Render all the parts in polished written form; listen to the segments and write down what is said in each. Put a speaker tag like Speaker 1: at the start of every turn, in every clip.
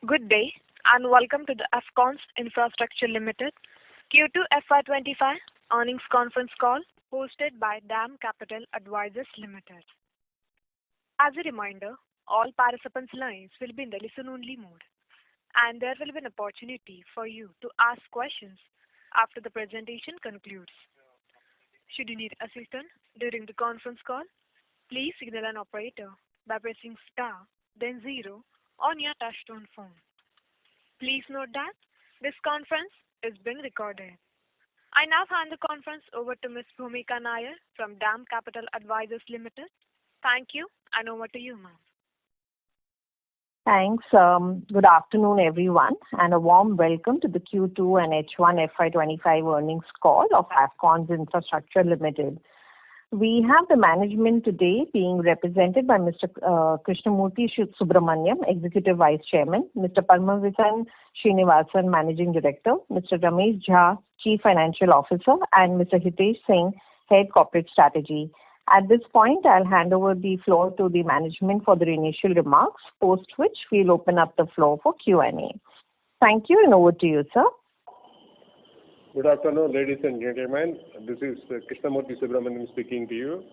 Speaker 1: Good day and welcome to the Afcons Infrastructure Limited Q2 FY25 earnings conference call hosted by DAM Capital Advisors Limited. As a reminder, all participants' lines will be in the listen-only mode, and there will be an opportunity for you to ask questions after the presentation concludes. Should you need assistance during the conference call, please signal an operator by pressing star, then 0 on your touchtone phone. Please note that this conference is being recorded. I now hand the conference over to Ms. Bhumika Nair from DAM Capital Advisors Limited. Thank you, and over to you, ma'am.
Speaker 2: Thanks. Good afternoon, everyone, and a warm welcome to the Q2 and H1 FY25 earnings call of Afcons Infrastructure Limited. We have the management today being represented by Mr. Krishnamurthy Subramaniam, Executive Vice Chairman, Mr. Paramasivan Srinivasan, Managing Director, Mr. Ramesh Jha, Chief Financial Officer, and Mr. Hitesh Singh, Head Corporate Strategy. At this point, I'll hand over the floor to the management for their initial remarks, post which we'll open up the floor for Q&A. Thank you, and over to you, sir.
Speaker 3: Good afternoon, ladies and gentlemen. This is Krishnamurthy Subramaniam speaking to you.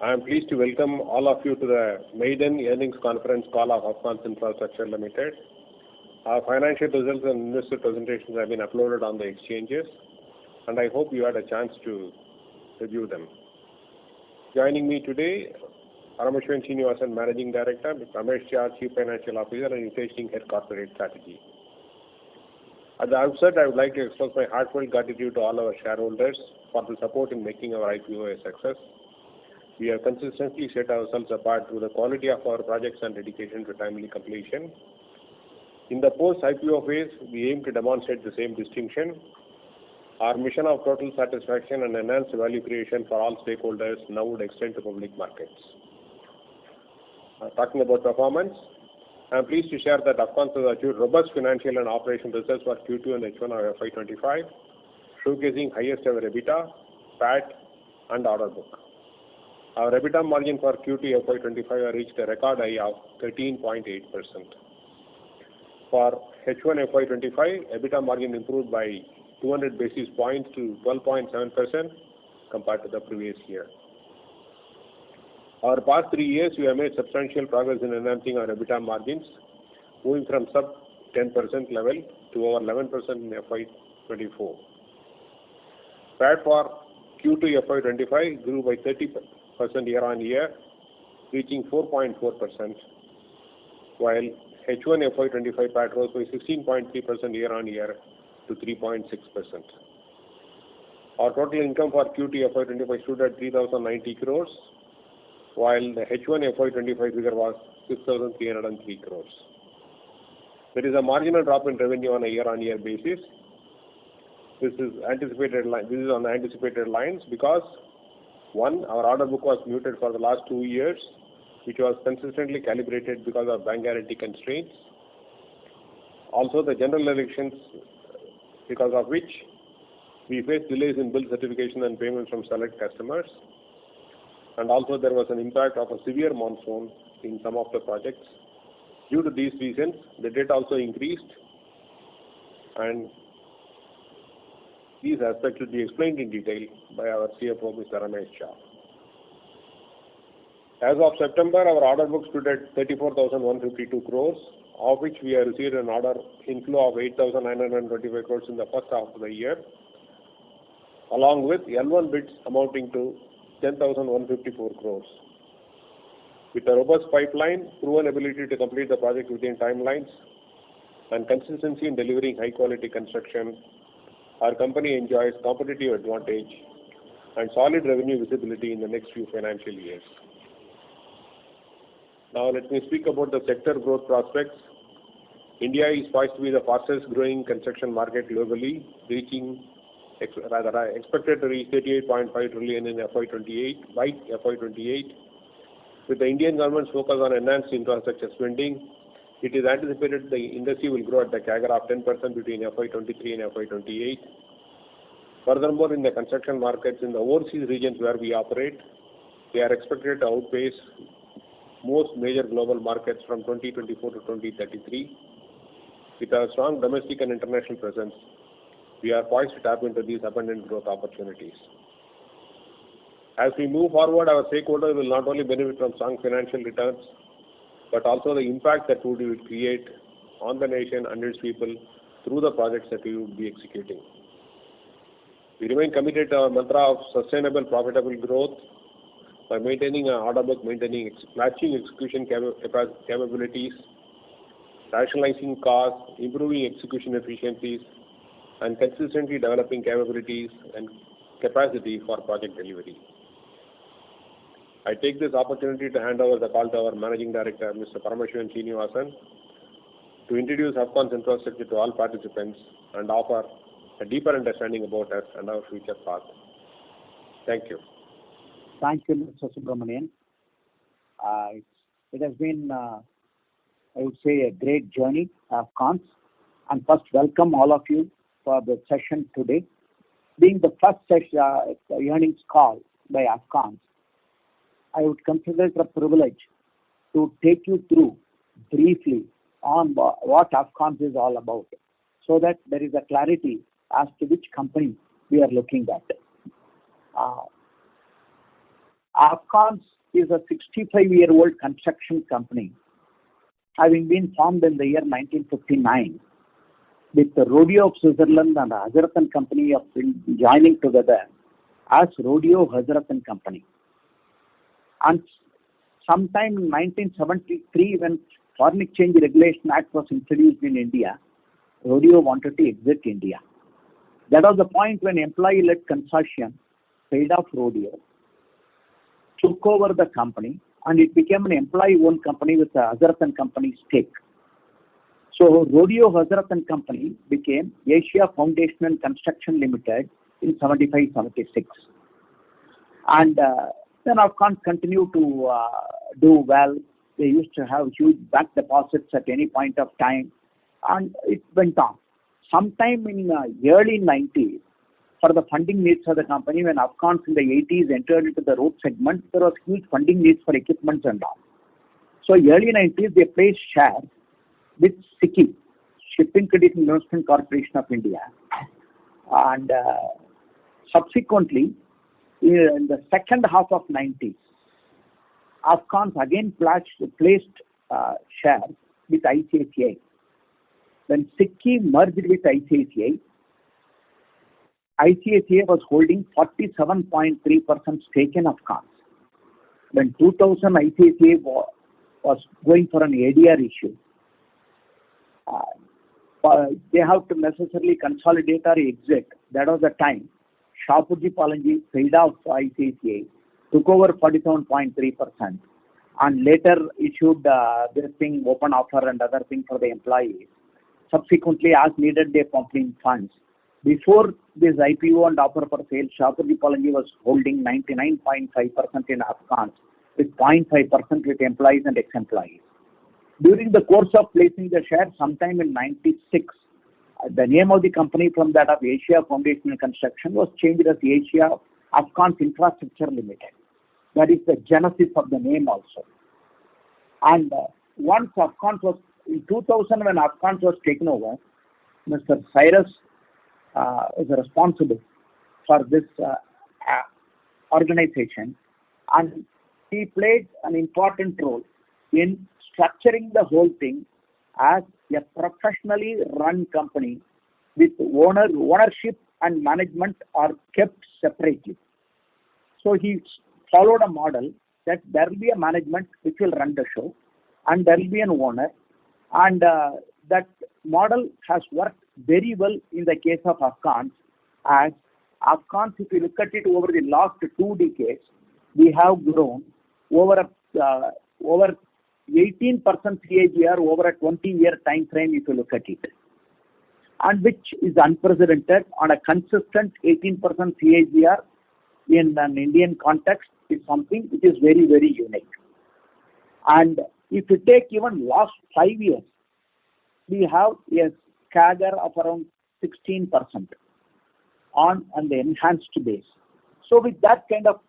Speaker 3: I am pleased to welcome all of you to the maiden earnings conference call of Afcons Infrastructure Limited. Our financial results and investor presentations have been uploaded on the exchanges, and I hope you had a chance to review them. Joining me today, Paramasivan Srinivasan, Managing Director, Ramesh Jha, Chief Financial Officer, and Hitesh Singh, Head Corporate Strategy. At the outset, I would like to express my heartfelt gratitude to all our shareholders for the support in making our IPO a success. We have consistently set ourselves apart through the quality of our projects and dedication to timely completion. In the post-IPO phase, we aim to demonstrate the same distinction. Our mission of total satisfaction and enhanced value creation for all stakeholders now would extend to public markets. Talking about performance, I am pleased to share that Afcons has achieved robust financial and operational results for Q2 and H1 of FY25, showcasing highest ever EBITDA, PAT, and order book. Our EBITDA margin for Q2 FY25 reached a record high of 13.8%. For H1 FY25, EBITDA margin improved by 200 basis points to 12.7% compared to the previous year. Over the past 3 years, we have made substantial progress in enhancing our EBITDA margins, moving from sub 10% level to over 11% in FY24. PAT for Q2 FY25 grew by 30% year-on-year, reaching 4.4%, while H1 FY25 PAT rose by 16.3% year-on-year to 3.6%. Our total income for Q2 FY25 stood at 3,090 crores, while the H1 FY25 figure was 6,303 crores. There is a marginal drop in revenue on a year-on-year basis. This is on the anticipated lines because, one, our order book was muted for the last 2 years, which was consistently calibrated because of bank guarantee constraints. Also, the general elections, because of which we faced delays in bill certification and payments from select customers. And also there was an impact of a severe monsoon in some of the projects. Due to these reasons, the debt also increased, and these aspects will be explained in detail by our CFO, Mr. Ramesh Jha. As of September, our order book stood at 34,152 crores, of which we have received an order inflow of 8,925 crores in the first half of the year, along with L1 bids amounting to 10,154 crores. With a robust pipeline, proven ability to complete the project within timelines, and consistency in delivering high-quality construction, our company enjoys competitive advantage and solid revenue visibility in the next few financial years. Now let me speak about the sector growth prospects. India is poised to be the fastest growing construction market globally, expected to reach 38.5 trillion in FY28 by FY28. With the Indian government's focus on enhanced infrastructure spending, it is anticipated the industry will grow at the CAGR of 10% between FY23 and FY28. Furthermore, in the construction markets in the overseas regions where we operate, they are expected to outpace most major global markets from 2024 to 2033. With our strong domestic and international presence, we are poised to tap into these abundant growth opportunities. As we move forward, our stakeholders will not only benefit from strong financial returns, but also the impact that we will create on the nation and its people through the projects that we will be executing. We remain committed to our mantra of sustainable, profitable growth by maintaining our order book, matching execution capabilities, rationalizing costs, improving execution efficiencies, and consistently developing capabilities and capacity for project delivery. I take this opportunity to hand over the call to our Managing Director, Mr. Parameshwaran Srinivasan, to introduce Afcons Infrastructure to all participants and offer a deeper understanding about us and our future path. Thank you.
Speaker 4: Thank you, Mr. Subramanian. It has been, I would say, a great journey, Afcons. And first, welcome all of you for the session today. Being the first earnings call by Afcons, I would consider it a privilege to take you through briefly on what Afcons is all about, so that there is a clarity as to which company we are looking at. Afcons is a 65-year-old construction company, having been formed in the year 1959, with the Rodeo of Switzerland and the Hazrat & Company of joining together as Rodeo Hazrat & Company. And sometime in 1973, when Foreign Exchange Regulation Act was introduced in India, Rodeo wanted to exit India. That was the point when employee-led consortium paid off Rodeo, took over the company, and it became an employee-owned company with a Hazrat & Company stake. So Rodeo Hazrat & Company became Asia Foundation and Construction Limited in 75-76. And then Afcons continued to do well. They used to have huge bank deposits at any point of time, and it went on. Sometime in the early 90s, for the funding needs of the company, when Afcons in the 80s entered into the road segment, there was huge funding needs for equipment and all. So early 90s, they placed shares with SICI, Shipping Credit Investment Corporation of India. And subsequently, in the second half of 90s, Afcons again placed shares with ICICI. When SICI merged with ICICI, ICICI was holding 47.3% stake in Afcons. When 2000 ICICI was going for an ADR issue, they have to necessarily consolidate or exit. That was the time. Shapurji Palanji paid off ICICI, took over 47.3%, and later issued this thing, open offer and other things for the employees. Subsequently, as needed, they pumped in funds. Before this IPO and offer for sale, Shapurji Palanji was holding 99.5% in Afcons, with 0.5% with employees and ex-employees. During the course of placing the share, sometime in 96, the name of the company from that of Asia Foundation and Construction was changed as Asia Afcons Infrastructure Limited. That is the genesis of the name also. And once Afcons was, in 2000 when Afcons was taken over, Mr. Cyrus was responsible for this organization, and he played an important role in structuring the whole thing as a professionally run company with ownership and management are kept separately. So he followed a model that there will be a management which will run the show, and there will be an owner, and that model has worked very well in the case of Afcons. As Afcons, if you look at it over the last 2 decades, we have grown over 18% CAGR over a 20-year time frame if you look at it, and which is unprecedented. On a consistent 18% CAGR in an Indian context is something which is very, very unique. And if you take even last 5 years, we have a CAGR of around 16% on the enhanced base. So with that kind of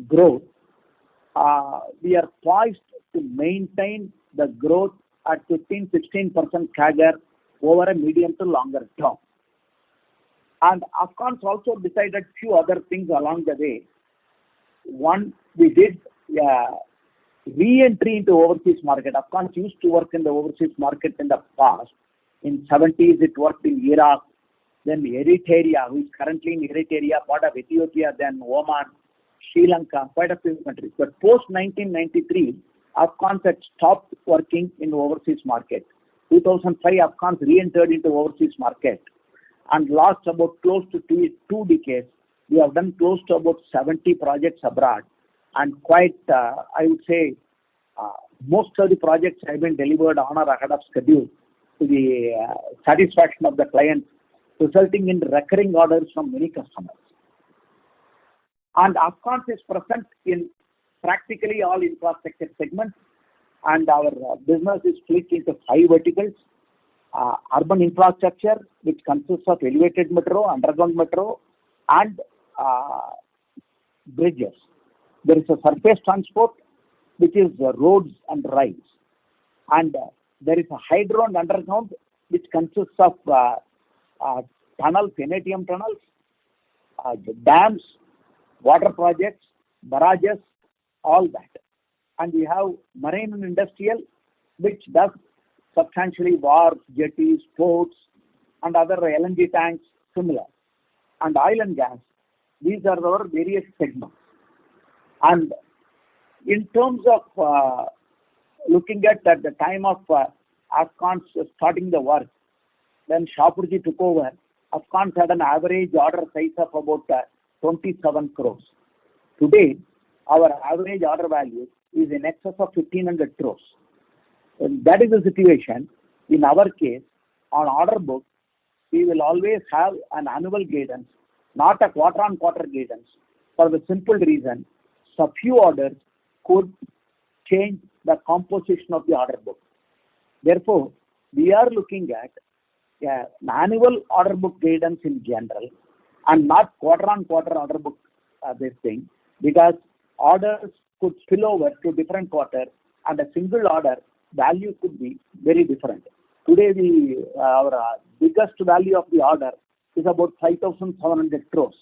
Speaker 4: growth, we are poised to maintain the growth at 15-16% CAGR over a medium to longer term. And Afcons also decided few other things along the way. One, we did re-entry into overseas market. Afcons used to work in the overseas market in the past. In 70s, it worked in Iraq, then Eritrea, who is currently in Eritrea, part of Ethiopia, then Oman, Sri Lanka, quite a few countries. But post 1993, Afcons had stopped working in overseas market. 2005, Afcons re-entered into overseas market. And last about close to two decades, we have done close to about 70 projects abroad. And quite, I would say, most of the projects have been delivered on or ahead of schedule to the satisfaction of the client, resulting in recurring orders from many customers. And Afcons is present in practically all infrastructure segments, and our business is split into 5 verticals. Urban infrastructure, which consists of elevated metro, underground metro, and bridges. There is a surface transport, which is roads and rails. And there is a hydro and underground, which consists of tunnels, NATM tunnels, dams, water projects, barrages, all that. And we have marine and industrial, which does substantially wharves, jetties, ports, and other LNG tanks, similar. And oil and gas, these are our various segments. And in terms of looking at the time of Afcons starting the work, when Shapurji took over, Afcons had an average order size of about 27 crores. Today, our average order value is in excess of 1500 crores. And that is the situation. In our case, on order book, we will always have an annual guidance, not a quarter-on-quarter guidance, for the simple reason, so few orders could change the composition of the order book. Therefore, we are looking at an annual order book guidance in general and not quarter-on-quarter order book this thing, because orders could spill over to different quarters and a single order value could be very different. Today, our biggest value of the order is about 5,700 crores.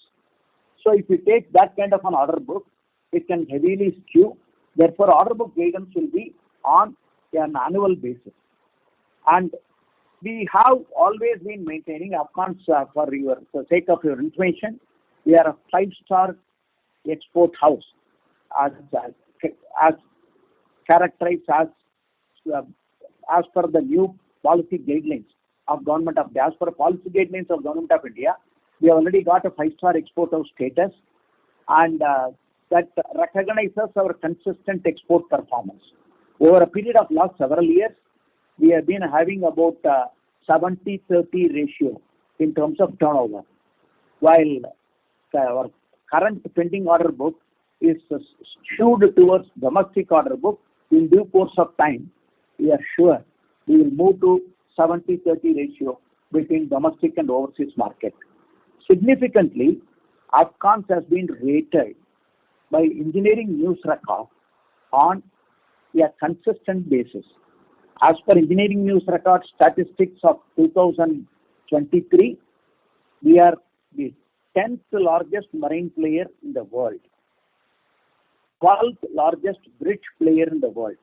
Speaker 4: So if you take that kind of an order book, it can heavily skew. Therefore, order book guidance will be on an annual basis. And we have always been maintaining Afcons, for the sake of your information, we are a 5-star export house as characterized as per the new policy guidelines of Government of India. As per policy guidelines of Government of India, we have already got a 5-star export house status, and that recognizes our consistent export performance. Over a period of last several years, we have been having about 70-30 ratio in terms of turnover, while our current pending order book is skewed towards domestic order book. In due course of time, we are sure we will move to 70-30 ratio between domestic and overseas market. Significantly, Afcons has been rated by Engineering News Record on a consistent basis. As per Engineering News Record statistics of 2023, we are the 10th largest marine player in the world, 12th largest bridge player in the world.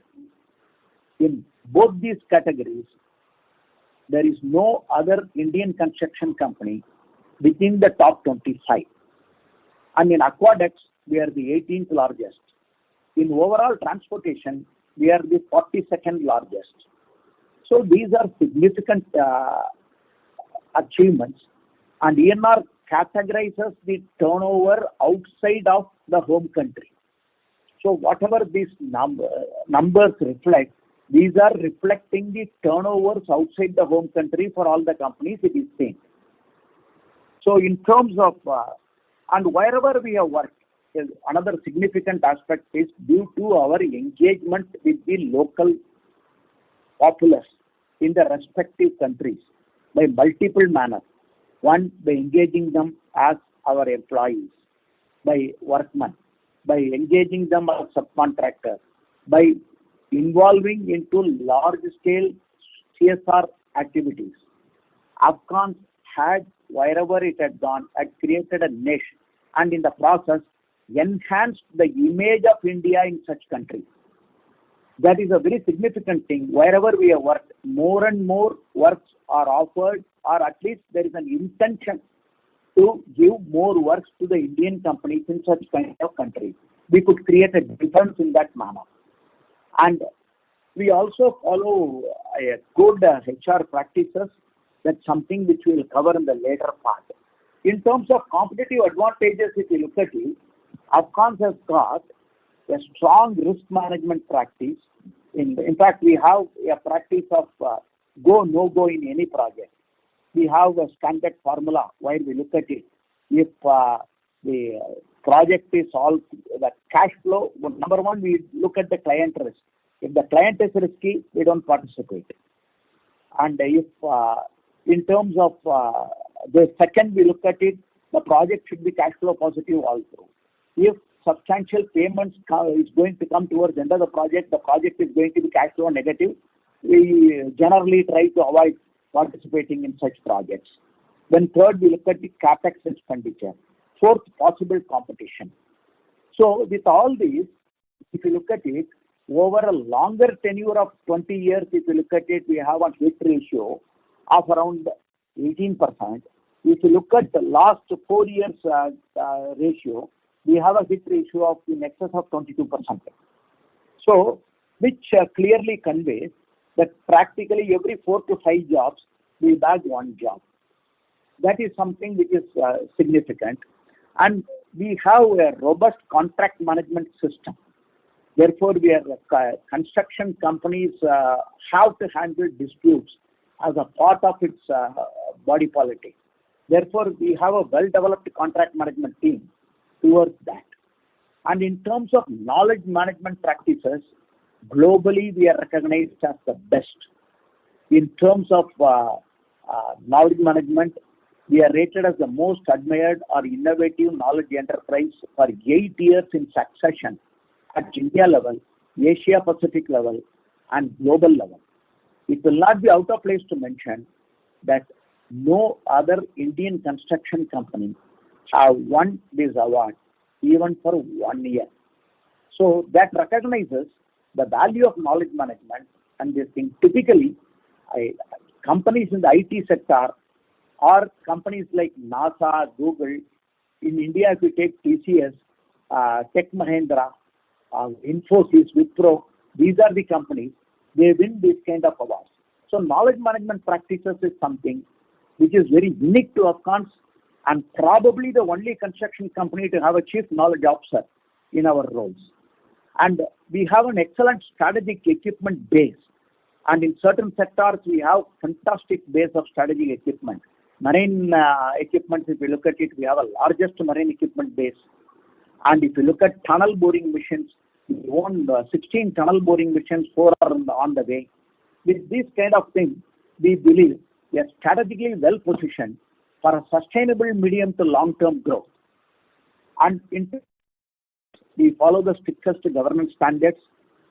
Speaker 4: In both these categories, there is no other Indian construction company within the top 25. And in aqueducts, we are the 18th largest. In overall transportation, we are the 42nd largest. So these are significant achievements, and ENR categorizes the turnover outside of the home country. So whatever these numbers reflect, these are reflecting the turnovers outside the home country for all the companies it is same. So in terms of, and wherever we have worked, another significant aspect is due to our engagement with the local populace in the respective countries by multiple manners. One, by engaging them as our employees, by workmen, by engaging them as subcontractors, by involving into large-scale CSR activities, Afcons had, wherever it had gone, had created a niche and in the process enhanced the image of India in such countries. That is a very significant thing. Wherever we have worked, more and more works are offered, or at least there is an intention to give more works to the Indian companies in such kind of countries. We could create a difference in that manner. And we also follow a good HR practices. That's something which we will cover in the later part. In terms of competitive advantages, if you look at it, Afcons has got a strong risk management practice. In fact, we have a practice of go, no go in any project. We have a standard formula where we look at it. If the project is all the cash flow, number one, we look at the client risk. If the client is risky, we don't participate. And if in terms of the second, we look at it, the project should be cash flow positive also. If substantial payments is going to come towards the end of the project is going to be cash flow negative, we generally try to avoid participating in such projects. Then third, we look at the capex expenditure. Fourth, possible competition. So with all these, if you look at it, over a longer tenure of 20 years, if you look at it, we have a hit ratio of around 18%. If you look at the last 4 years ratio, we have a hit ratio of in excess of 22%. So, which clearly conveys that practically every 4 to 5 jobs, we bag one job. That is something which is significant. And we have a robust contract management system. Therefore, we are construction companies have to handle disputes as a part of its body politic. Therefore, we have a well-developed contract management team towards that. And in terms of knowledge management practices, globally we are recognized as the best. In terms of knowledge management, we are rated as the most admired or innovative knowledge enterprise for 8 years in succession at India level, Asia Pacific level, and global level. It will not be out of place to mention that no other Indian construction company have won this award even for 1 year. So that recognizes the value of knowledge management and this thing. Typically, companies in the IT sector or companies like NASA, Google, in India if we take TCS, Tech Mahindra, Infosys, Wipro, these are the companies, they win this kind of awards. So knowledge management practices is something which is very unique to Afcons and probably the only construction company to have a chief knowledge officer in our roles. And we have an excellent strategic equipment base. And in certain sectors, we have fantastic base of strategic equipment. Marine equipment, if you look at it, we have a largest marine equipment base. And if you look at tunnel boring machines, we own 16 tunnel boring machines, 4 are on the way. With this kind of thing, we believe we are strategically well positioned for a sustainable medium to long-term growth. And we follow the strictest governance standards.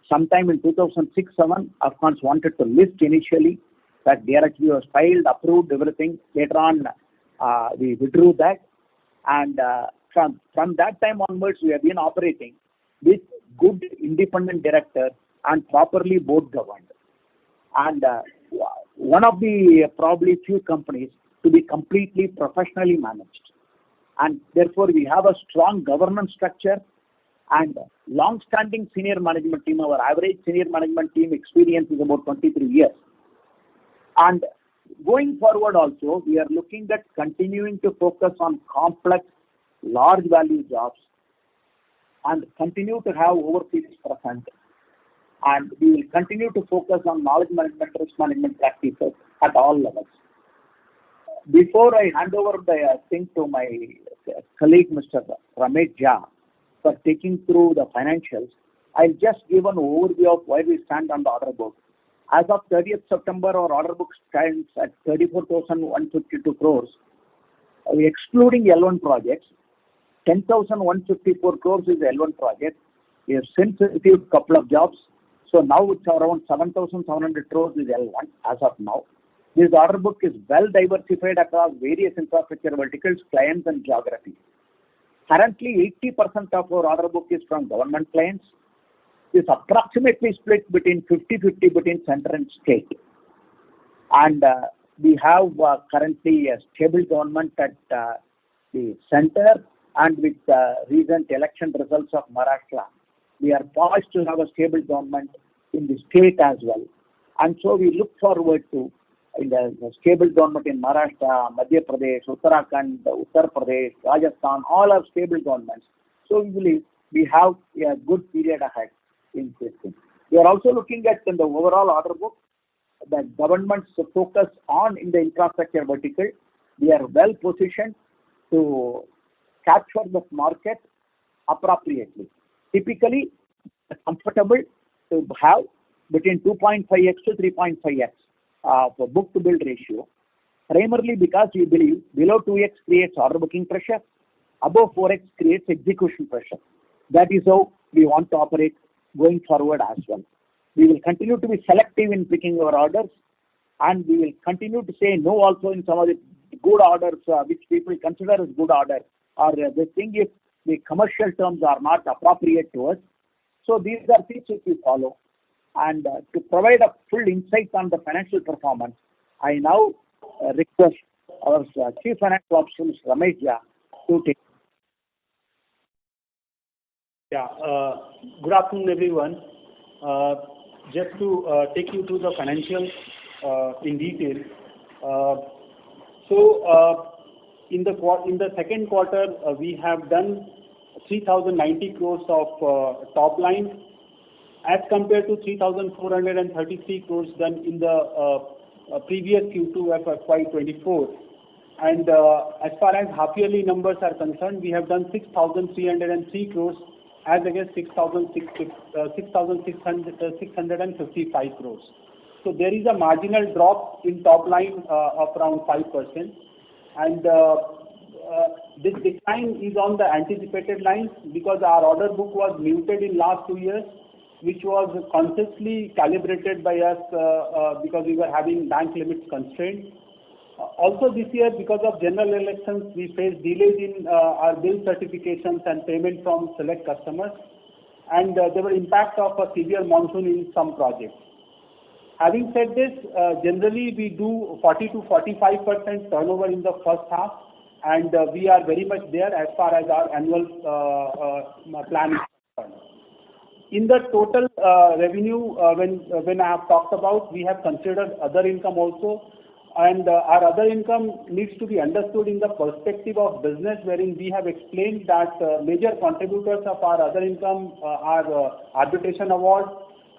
Speaker 4: Sometime in 2006-07, Afcons wanted to list initially. That DRHB was filed, approved, everything. Later on, we withdrew that. And from that time onwards, we have been operating with good independent director and properly board governed. And one of the probably few companies to be completely professionally managed. And therefore, we have a strong governance structure and long-standing senior management team. Our average senior management team experience is about 23 years. And going forward also, we are looking at continuing to focus on complex, large value jobs and continue to have overseas presence. And we will continue to focus on knowledge management, risk management practices at all levels. Before I hand over the thing to my colleague, Mr. Ramesh Jha, for taking through the financials, I'll just give an overview of where we stand on the order book. As of 30th September, our order book stands at 34,152 crores. Excluding L1 projects, 10,154 crores is the L1 project. We have since received a couple of jobs. So now it's around 7,700 crores is L1 as of now. This order book is well diversified across various infrastructure verticals, clients, and geographies. Currently, 80% of our order book is from government clients. This approximately split between 50-50 between center and state. And we have currently a stable government at the center, and with recent election results of Maharashtra, we are poised to have a stable government in the state as well. And so we look forward to in the stable government in Maharashtra, Madhya Pradesh, Uttarakhand, Uttar Pradesh, Rajasthan, all are stable governments. So we believe we have a good period ahead in this thing. We are also looking at in the overall order book the government's focus on in the infrastructure vertical. We are well positioned to capture the market appropriately. Typically, comfortable to have between 2.5x to 3.5x for book-to-bill ratio, primarily because we believe below 2x creates order booking pressure, above 4x creates execution pressure. That is how we want to operate going forward as well. We will continue to be selective in picking our orders, and we will continue to say no also in some of the good orders which people consider as good order, or they think if the commercial terms are not appropriate to us. So these are things which we follow. And to provide a full insight on the financial performance, I now request our Chief Financial Officer, Mr. Ramesh Jha, to take.
Speaker 5: Yeah, good afternoon, everyone. Just to take you through the financials in detail. In the second quarter, we have done 3,090 crores of top line, as compared to 3,433 crores done in the previous Q2 of FY24. And as far as half-yearly numbers are concerned, we have done 6,303 crores as against 6,655 crores. So there is a marginal drop in top line of around 5%. And this decline is on the anticipated lines because our order book was muted in last 2 years, which was consciously calibrated by us because we were having bank limits constraints. Also this year, because of general elections, we faced delays in our bill certifications and payment from select customers, and there were impact of a severe monsoon in some projects. Having said this, generally we do 40 to 45% turnover in the first half, and we are very much there as far as our annual plan is concerned. In the total revenue, when I have talked about, we have considered other income also, and our other income needs to be understood in the perspective of business, wherein we have explained that major contributors of our other income are arbitration award,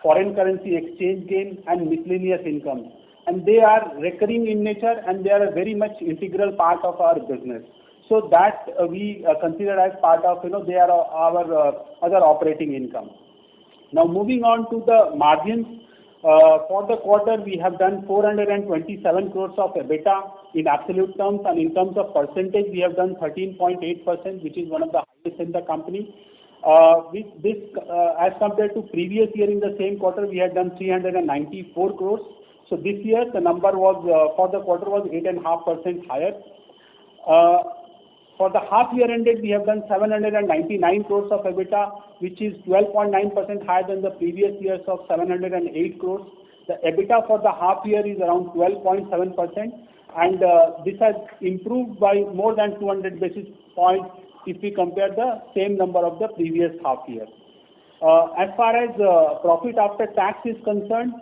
Speaker 5: foreign currency exchange gain, and miscellaneous income. And they are recurring in nature, and they are a very much integral part of our business. So that we consider as part of, they are our other operating income. Now moving on to the margins. For the quarter, we have done 427 crores of EBITDA in absolute terms, and in terms of percentage, we have done 13.8%, which is one of the highest in the company. With this, as compared to previous year in the same quarter, we had done 394 crores. So this year, the number was for the quarter was 8.5% higher. For the half year ended, we have done 799 crores of EBITDA, which is 12.9% higher than the previous years of 708 crores. The EBITDA for the half year is around 12.7%, and this has improved by more than 200 basis points if we compare the same number of the previous half year. As far as profit after tax is concerned,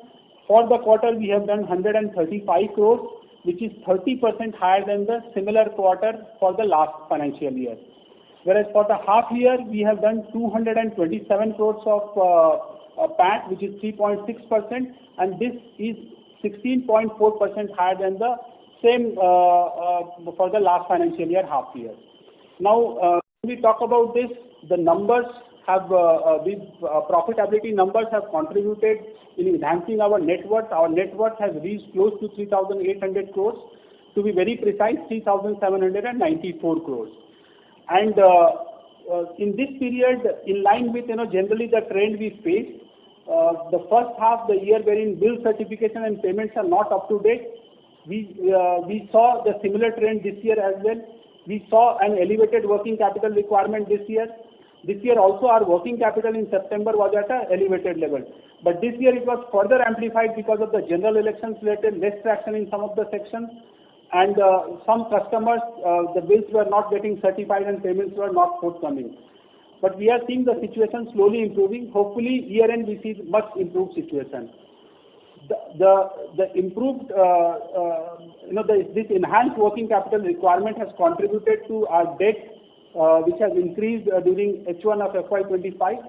Speaker 5: for the quarter we have done 135 crores, which is 30% higher than the similar quarter for the last financial year. Whereas for the half year, we have done 227 crores of PAT, which is 3.6%, and this is 16.4% higher than the same for the last financial year half year. Now, when we talk about this, the numbers have, these profitability numbers have contributed in enhancing our net worth. Our net worth has reached close to 3,800 crores. To be very precise, 3,794 crores. And in this period, in line with, generally the trend we face, the first half the year wherein bill certification and payments are not up to date, We saw the similar trend this year as well. We saw an elevated working capital requirement this year. This year also our working capital in September was at an elevated level. But this year it was further amplified because of the general elections related less traction in some of the sections, and some customers, the bills were not getting certified and payments were not forthcoming. But we are seeing the situation slowly improving. Hopefully year end we see much improved situation. The improved, this enhanced working capital requirement has contributed to our debt, which has increased during H1 of FY25.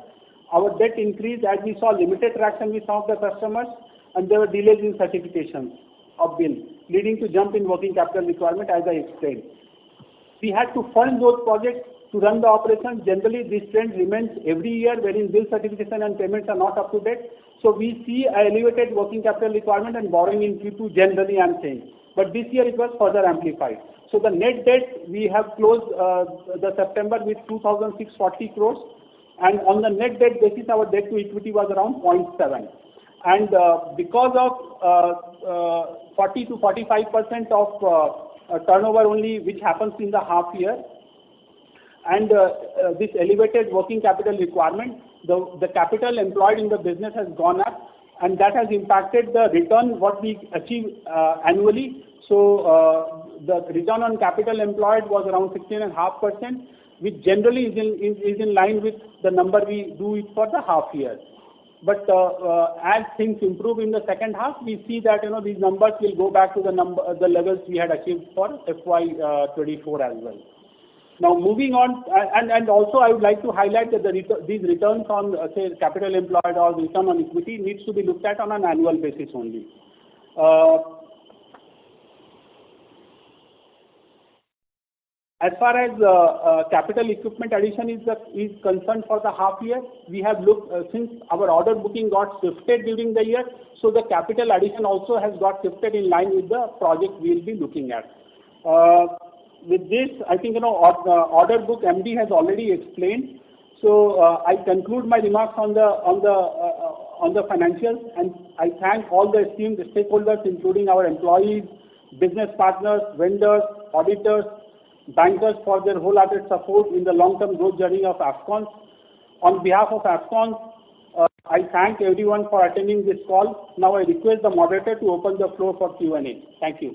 Speaker 5: Our debt increased as we saw limited traction with some of the customers, and there were delays in certifications of bill, leading to jump in working capital requirement, as I explained. We had to fund those projects to run the operations. Generally, this trend remains every year, wherein bill certification and payments are not up to date. So we see a elevated working capital requirement and borrowing in Q2 generally, I'm saying. But this year it was further amplified. So the net debt, we have closed the September with 2,640 crores. And on the net debt basis, our debt to equity was around 0.7. And because of 40 to 45% of turnover only, which happens in the half year, and this elevated working capital requirement, the capital employed in the business has gone up, and that has impacted the return what we achieve annually. So the return on capital employed was around 16.5%, which generally is in line with the number we do it for the half year. But as things improve in the second half, we see that these numbers will go back to the levels we had achieved for FY24 as well. Now moving on, and also I would like to highlight that these returns on say capital employed or return on equity needs to be looked at on an annual basis only. As far as capital equipment addition is concerned for the half year, we have looked since our order booking got shifted during the year, so the capital addition also has got shifted in line with the project we will be looking at. With this, I think order book MD has already explained. So I conclude my remarks on the financials, and I thank all the esteemed stakeholders, including our employees, business partners, vendors, auditors, bankers for their wholehearted support in the long-term growth journey of Afcons. On behalf of Afcons, I thank everyone for attending this call. Now I request the moderator to open the floor for Q&A. Thank you.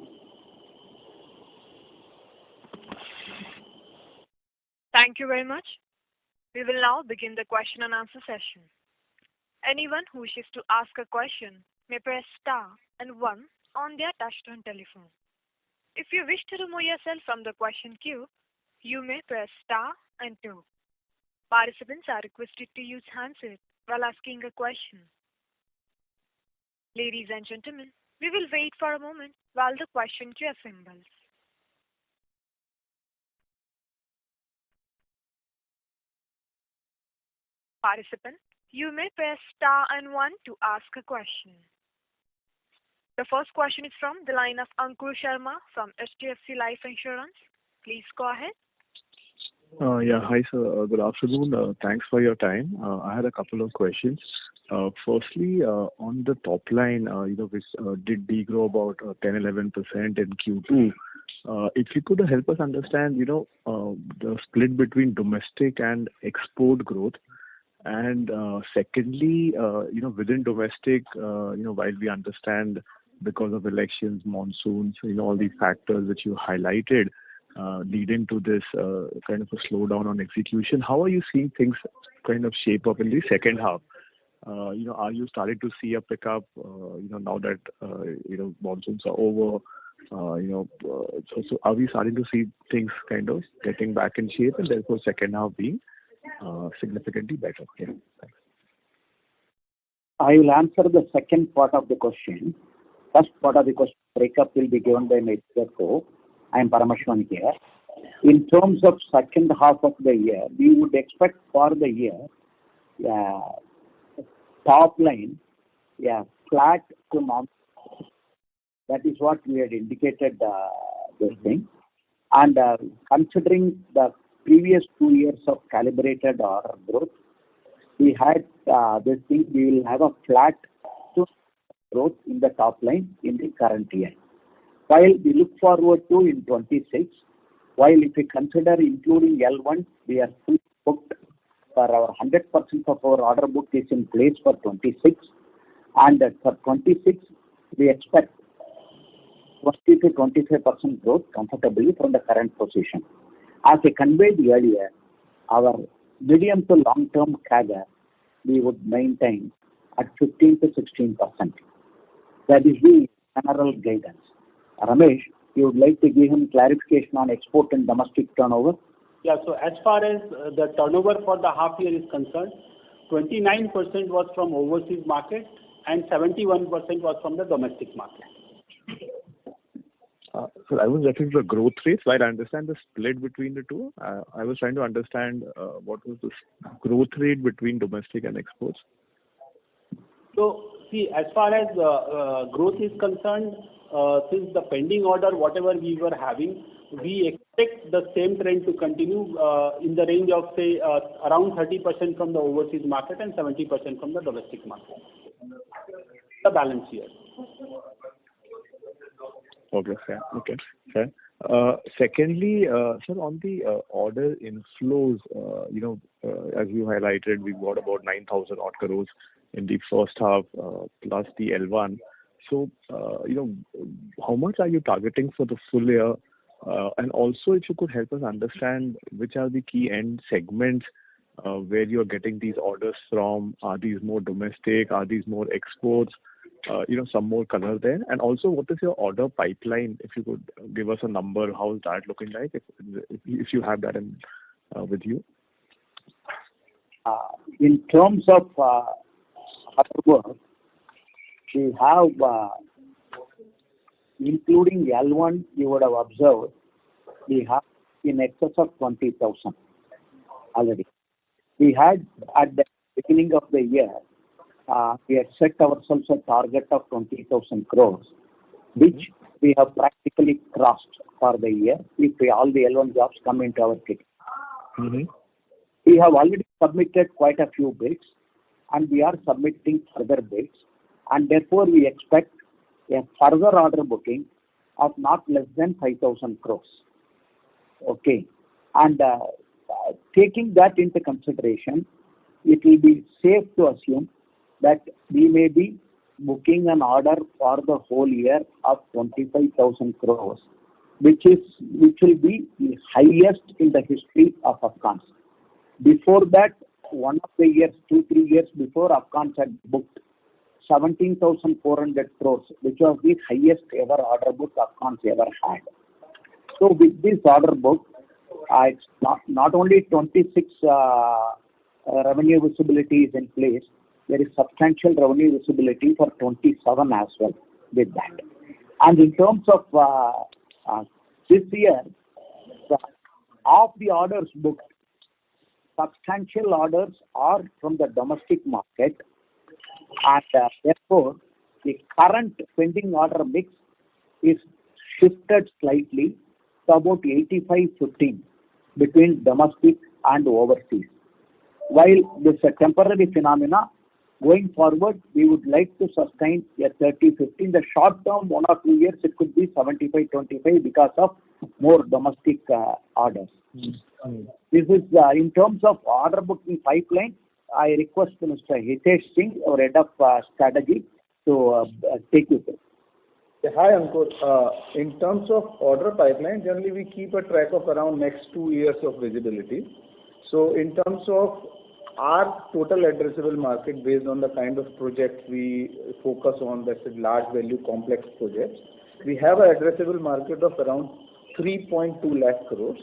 Speaker 1: Thank you very much. We will now begin the question and answer session. Anyone who wishes to ask a question may press star and 1 on their touchtone telephone. If you wish to remove yourself from the question queue, you may press star and 2. Participants are requested to use handset while asking a question. Ladies and gentlemen, we will wait for a moment while the question queue assembles. Participant, you may press star and 1 to ask a question. The first question is from the line of Ankur Sharma from HDFC Life Insurance. Please go ahead.
Speaker 6: Hi sir. Good afternoon. Thanks for your time. I had a couple of questions. Firstly, on the top line, which did degrow about 10-11% in Q2. If you could help us understand, the split between domestic and export growth. And secondly, within domestic, while we understand because of elections, monsoons, all these factors which you highlighted, leading to this kind of a slowdown on execution, how are you seeing things kind of shape up in the second half? Are you starting to see a pickup, now that, monsoons are over? So are we starting to see things kind of getting back in shape and therefore second half being significantly better? Yeah, thanks.
Speaker 4: I will answer the second part of the question. First part of the question breakup will be given by my CFO. I am Paramashwan here. In terms of second half of the year, we would expect for the year top line, flat to non. That is what we had indicated this thing. And considering the previous 2 years of calibrated order growth, we had this thing, we will have a flat to growth in the top line in the current year. While we look forward to in 26, while if we consider including L1, we are fully booked for our 100% of our order book is in place for 26, and for 26 we expect 20 to 25% growth comfortably from the current position. As I conveyed earlier, our medium to long-term CAGR we would maintain at 15 to 16%. That is the general guidance. Ramesh, you would like to give him clarification on export and domestic turnover?
Speaker 5: Yeah, so as far as the turnover for the half year is concerned, 29% was from overseas market and 71% was from the domestic market.
Speaker 6: So I was referring to the growth rates. While I understand the split between the two, I was trying to understand what was the growth rate between domestic and exports.
Speaker 5: So, see, as far as growth is concerned, since the pending order, whatever we were having, we expect the same trend to continue in the range of, say, around 30% from the overseas market and 70% from the domestic market. The balance here.
Speaker 6: Okay, fair. Okay, fair. Secondly, sir, on the order inflows, as you highlighted, we got about 9,000 odd crores in the first half, plus the L1. So, how much are you targeting for the full year? And also, if you could help us understand which are the key end segments where you're getting these orders from. Are these more domestic? Are these more exports? Some more color there. And also, what is your order pipeline? If you could give us a number, how is that looking like? If you have that with you.
Speaker 4: In terms of our work, we have, including L1, you would have observed, we have in excess of 20,000 already. We had at the beginning of the year, we had set ourselves a target of 20,000 crores, which we have practically crossed for the year if all the L1 jobs come into our kitty.
Speaker 6: Mm-hmm.
Speaker 4: We have already submitted quite a few bids, and we are submitting further bids, and therefore we expect a further order booking of not less than 5,000 crores. Okay. And taking that into consideration, it will be safe to assume that we may be booking an order for the whole year of 25,000 crores, which will be the highest in the history of Afcons. Before that, one of the years, 2-3 years before, Afcons had booked 17,400 crores, which was the highest ever order book Afcons ever had. So with this order book, it's not only 26 revenue visibility is in place, there is substantial revenue visibility for 27 as well with that. And in terms of this year, of the orders booked, substantial orders are from the domestic market, and therefore the current pending order mix is shifted slightly to about 85-15 between domestic and overseas. While this is a temporary phenomena, going forward, we would like to sustain a 30-15. In the short term, 1 or 2 years, it could be 75-25 because of more domestic orders. Mm-hmm. This is in terms of order booking pipeline. I request Mr. Hitesh Singh, our head of strategy, to take you through.
Speaker 7: Hi, Ankur. In terms of order pipeline, generally we keep a track of around next 2 years of visibility. So in terms of our total addressable market based on the kind of projects we focus on, that's a large value complex projects, we have an addressable market of around 3.2 lakh crores.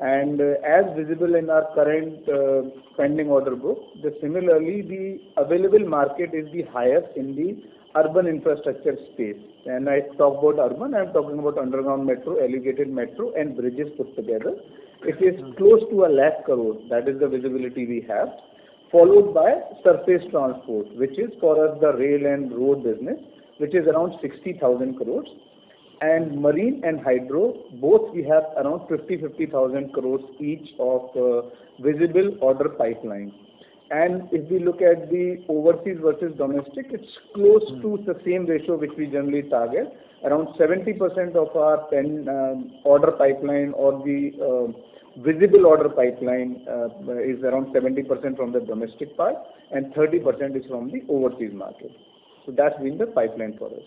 Speaker 7: And as visible in our current pending order book, similarly the available market is the highest in the urban infrastructure space. And I talk about urban, I'm talking about underground metro, elevated metro and bridges put together. It is close to 1 lakh crore, that is the visibility we have, followed by surface transport, which is for us the rail and road business, which is around 60,000 crores. And marine and hydro, both we have around 50,000 crores each of visible order pipeline. And if we look at the overseas versus domestic, it's close to the same ratio which we generally target. Around 70% of our order pipeline or the visible order pipeline is around 70% from the domestic part and 30% is from the overseas market. So that's been the pipeline for us.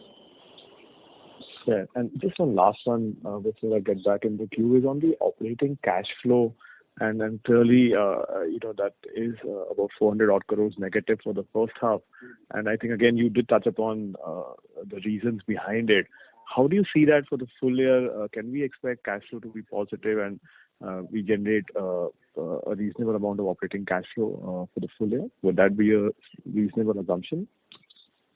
Speaker 6: Yeah. And just one last one before I get back in the queue is on the operating cash flow. And then clearly, that is about 400 odd crores negative for the first half. And I think, again, you did touch upon the reasons behind it. How do you see that for the full year? Can we expect cash flow to be positive and we generate a reasonable amount of operating cash flow for the full year? Would that be a reasonable assumption?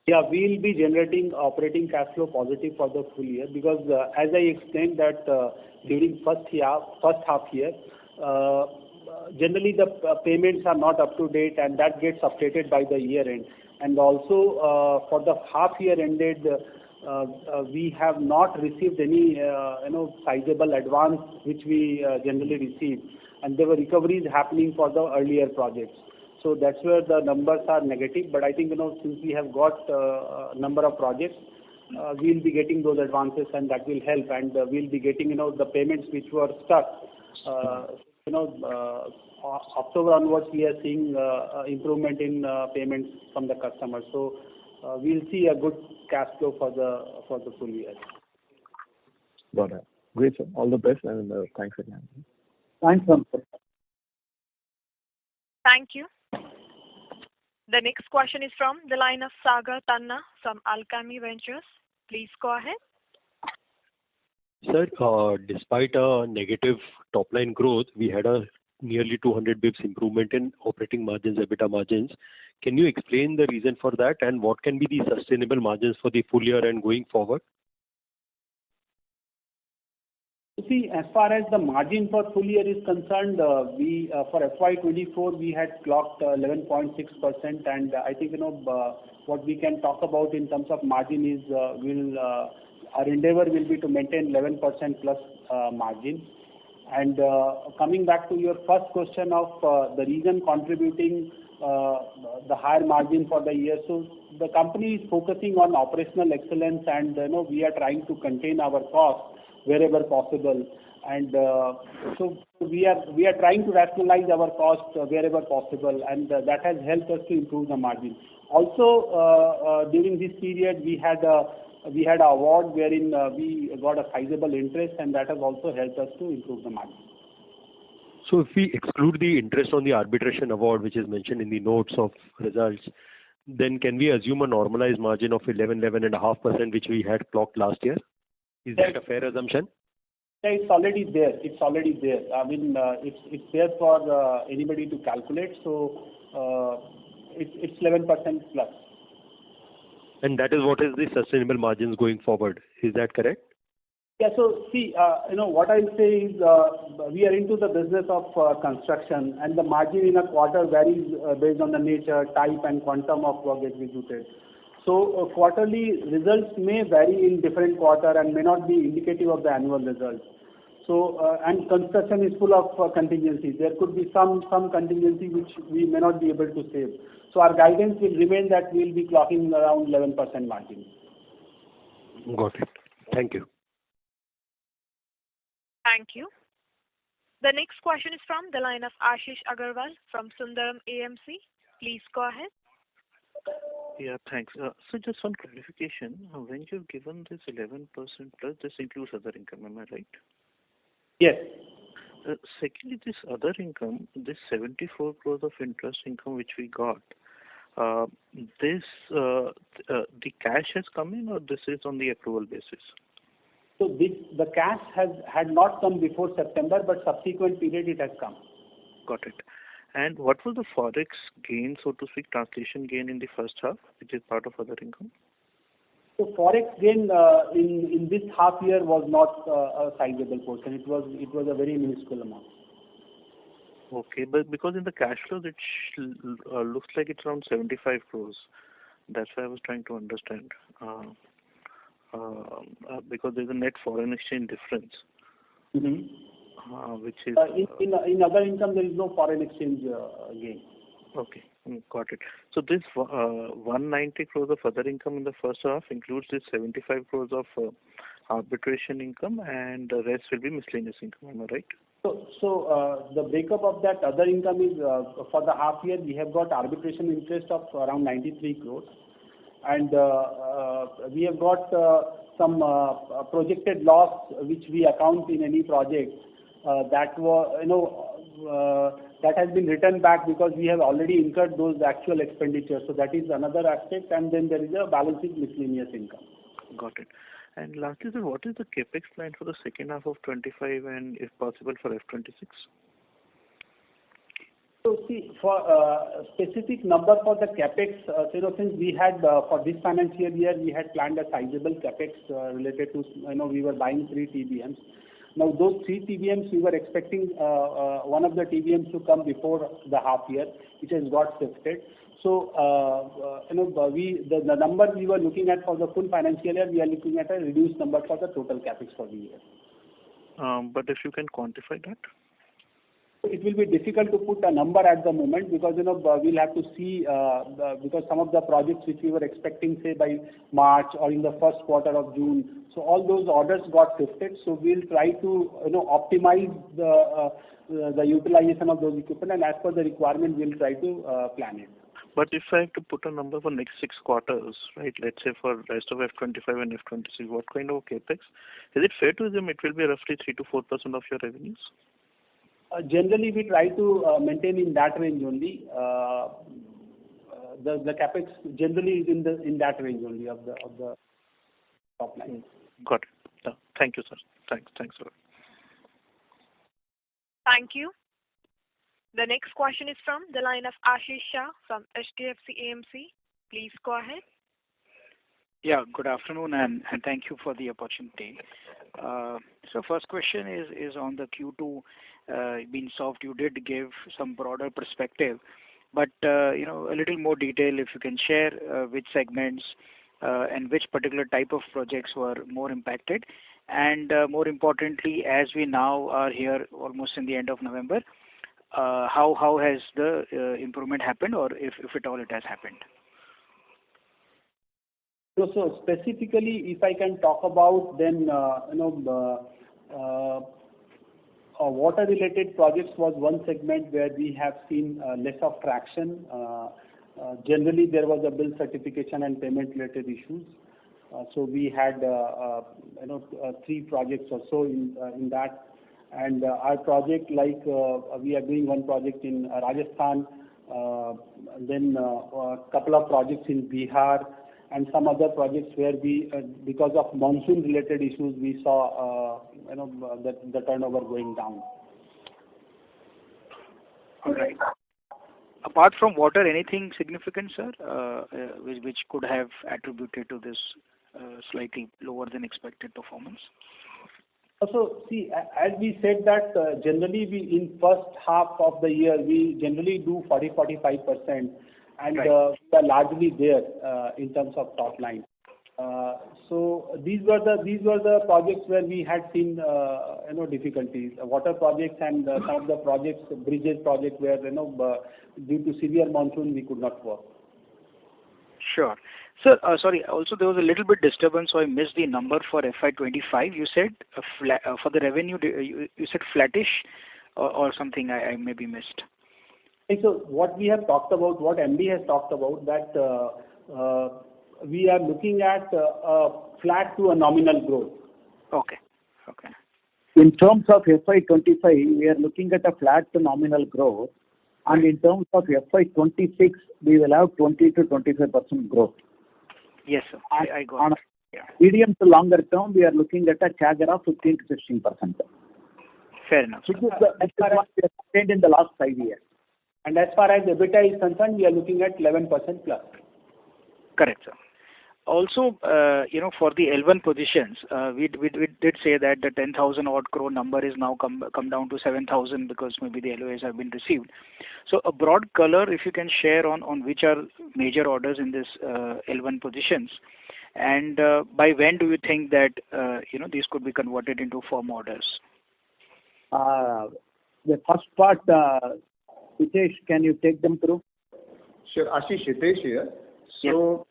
Speaker 5: Yeah, we'll be generating operating cash flow positive for the full year because as I explained that during first half year, generally the payments are not up to date and that gets updated by the year end. And also for the half year ended, we have not received any sizable advance which we generally receive, and there were recoveries happening for the earlier projects. So that's where the numbers are negative. But I think since we have got a number of projects, we'll be getting those advances and that will help, and we'll be getting the payments which were stuck. October onwards we are seeing improvement in payments from the customers. So we'll see a good cash flow for the full year.
Speaker 6: Got it. Great, sir. All the best and thanks again.
Speaker 4: Thanks, sir.
Speaker 1: Thank you. The next question is from the line of Sagar Tanna from Alchemy Ventures. Please go ahead.
Speaker 8: Sir, despite a negative top-line growth, we had a nearly 200 bips improvement in operating margins, EBITDA margins. Can you explain the reason for that and what can be the sustainable margins for the full year and going forward?
Speaker 5: See, as far as the margin for full year is concerned, we for FY24 we had clocked 11.6%, and I think what we can talk about in terms of margin is our endeavor will be to maintain 11% plus margin. And coming back to your first question of the reason contributing the higher margin for the year, so the company is focusing on operational excellence, and we are trying to contain our costs wherever possible, and so we are trying to rationalize our costs wherever possible, and that has helped us to improve the margin. Also, during this period, we had an award wherein we got a sizable interest, and that has also helped us to improve the margin.
Speaker 8: So if we exclude the interest on the arbitration award, which is mentioned in the notes of results, then can we assume a normalized margin of 11.5%, which we had clocked last year? Is that a fair assumption?
Speaker 5: Yeah, it's already there. I mean, it's there for anybody to calculate. So it's 11% plus.
Speaker 8: And that is what is the sustainable margins going forward. Is that correct?
Speaker 5: Yeah. So see, what I'll say is we are into the business of construction, and the margin in a quarter varies based on the nature, type, and quantum of work executed. So quarterly results may vary in different quarter and may not be indicative of the annual results. So and construction is full of contingencies. There could be some contingency which we may not be able to save. So our guidance will remain that we will be clocking around 11% margin.
Speaker 8: Got it. Thank you.
Speaker 1: Thank you. The next question is from the line of Ashish Agarwal from Sundaram AMC. Please go ahead.
Speaker 9: Yeah, thanks. So just one clarification. When you've given this 11% plus, this includes other income, am I right?
Speaker 5: Yes.
Speaker 9: Secondly, this other income, this 74 crores of interest income which we got, the cash has come in or this is on the accrual basis?
Speaker 5: So the cash had not come before September, but subsequent period it has come.
Speaker 9: Got it. And what was the forex gain, so to speak, translation gain in the first half, which is part of other income?
Speaker 5: So forex gain in this half year was not a sizable portion. It was a very minuscule amount.
Speaker 9: Okay, but because in the cash flows it looks like it's around 75 crores. That's why I was trying to understand. Because there's a net foreign exchange difference.
Speaker 5: Mm-hmm.
Speaker 9: Which is
Speaker 5: in other income there is no foreign exchange gain.
Speaker 9: Okay. Got it. So this 190 crores of other income in the first half includes this 75 crores of arbitration income, and the rest will be miscellaneous income. Am I right?
Speaker 5: So the breakup of that other income is for the half year we have got arbitration interest of around 93 crores, and we have got some projected loss which we account in any project that that has been returned back because we have already incurred those actual expenditures. So that is another aspect, and then there is a balance sheet miscellaneous income.
Speaker 9: Got it. And lastly, sir, what is the capex plan for the second half of 25 and, if possible, for F26?
Speaker 5: So see, for specific number for the capex, since we had for this financial year we had planned a sizable capex related to we were buying 3 TBMs. Now those 3 TBMs we were expecting one of the TBMs to come before the half year, which has got shifted. So the number we were looking at for the full financial year, we are looking at a reduced number for the total capex for the year.
Speaker 9: But if you can quantify that.
Speaker 5: It will be difficult to put a number at the moment because we'll have to see because some of the projects which we were expecting say by March or in the first quarter of June, so all those orders got shifted. So we'll try to optimize the utilization of those equipment, and as per the requirement we'll try to plan it.
Speaker 9: But if I have to put a number for next 6 quarters, right, let's say for rest of F25 and F26, what kind of capex? Is it fair to assume it will be roughly 3 to 4% of your revenues?
Speaker 5: Generally, we try to maintain in that range only. The capex generally is in that range only of the top line.
Speaker 9: Got it. Thank you, sir. Thanks, sir.
Speaker 1: Thank you. The next question is from the line of Ashish Shah from HDFC AMC. Please go ahead.
Speaker 10: Yeah, good afternoon, and thank you for the opportunity. So first question is on the Q2 being soft. You did give some broader perspective, but a little more detail if you can share which segments and which particular type of projects were more impacted, and more importantly, as we now are here almost in the end of November, how has the improvement happened, or if at all it has happened?
Speaker 5: So specifically, if I can talk about then, water-related projects was one segment where we have seen less of traction. Generally, there was a bill certification and payment-related issues. So we had 3 projects or so in that. And our project, like we are doing one project in Rajasthan, then a couple of projects in Bihar, and some other projects where we, because of monsoon-related issues, we saw the turnover going down.
Speaker 10: All right. Apart from water, anything significant, sir, which could have attributed to this slightly lower than expected performance?
Speaker 5: So see, as we said that generally we in first half of the year we generally do 40-45%, and
Speaker 10: right.
Speaker 5: We are largely there in terms of top line. So these were the projects where we had seen difficulties, water projects and some of the projects, bridges project where due to severe monsoon we could not work.
Speaker 10: Sure. Sir, sorry, also there was a little bit disturbance, so I missed the number for FY25. You said for the revenue, you said flattish or something I maybe missed.
Speaker 5: So what we have talked about, what MD has talked about, that we are looking at a flat to a nominal growth.
Speaker 10: Okay.
Speaker 4: In terms of FY25, we are looking at a flat to nominal growth, and in terms of FY26, we will have 20 to 25% growth.
Speaker 10: Yes, sir. I got it. Yeah.
Speaker 4: Medium to longer term, we are looking at a CAGR of 15 to 16%.
Speaker 10: Fair enough.
Speaker 4: Which is what we have obtained in the last 5 years.
Speaker 5: And as far as EBITDA is concerned, we are looking at 11% plus.
Speaker 10: Correct, sir. Also, for the L1 positions, we did say that the 10,000 odd crore number is now come down to 7,000 because maybe the LOAs have been received. So a broad color, if you can share on which are major orders in this L1 positions, and by when do you think that these could be converted into firm orders?
Speaker 4: The first part, Hitesh, can you take them through?
Speaker 7: Sure. Ashish, Hitesh here. So,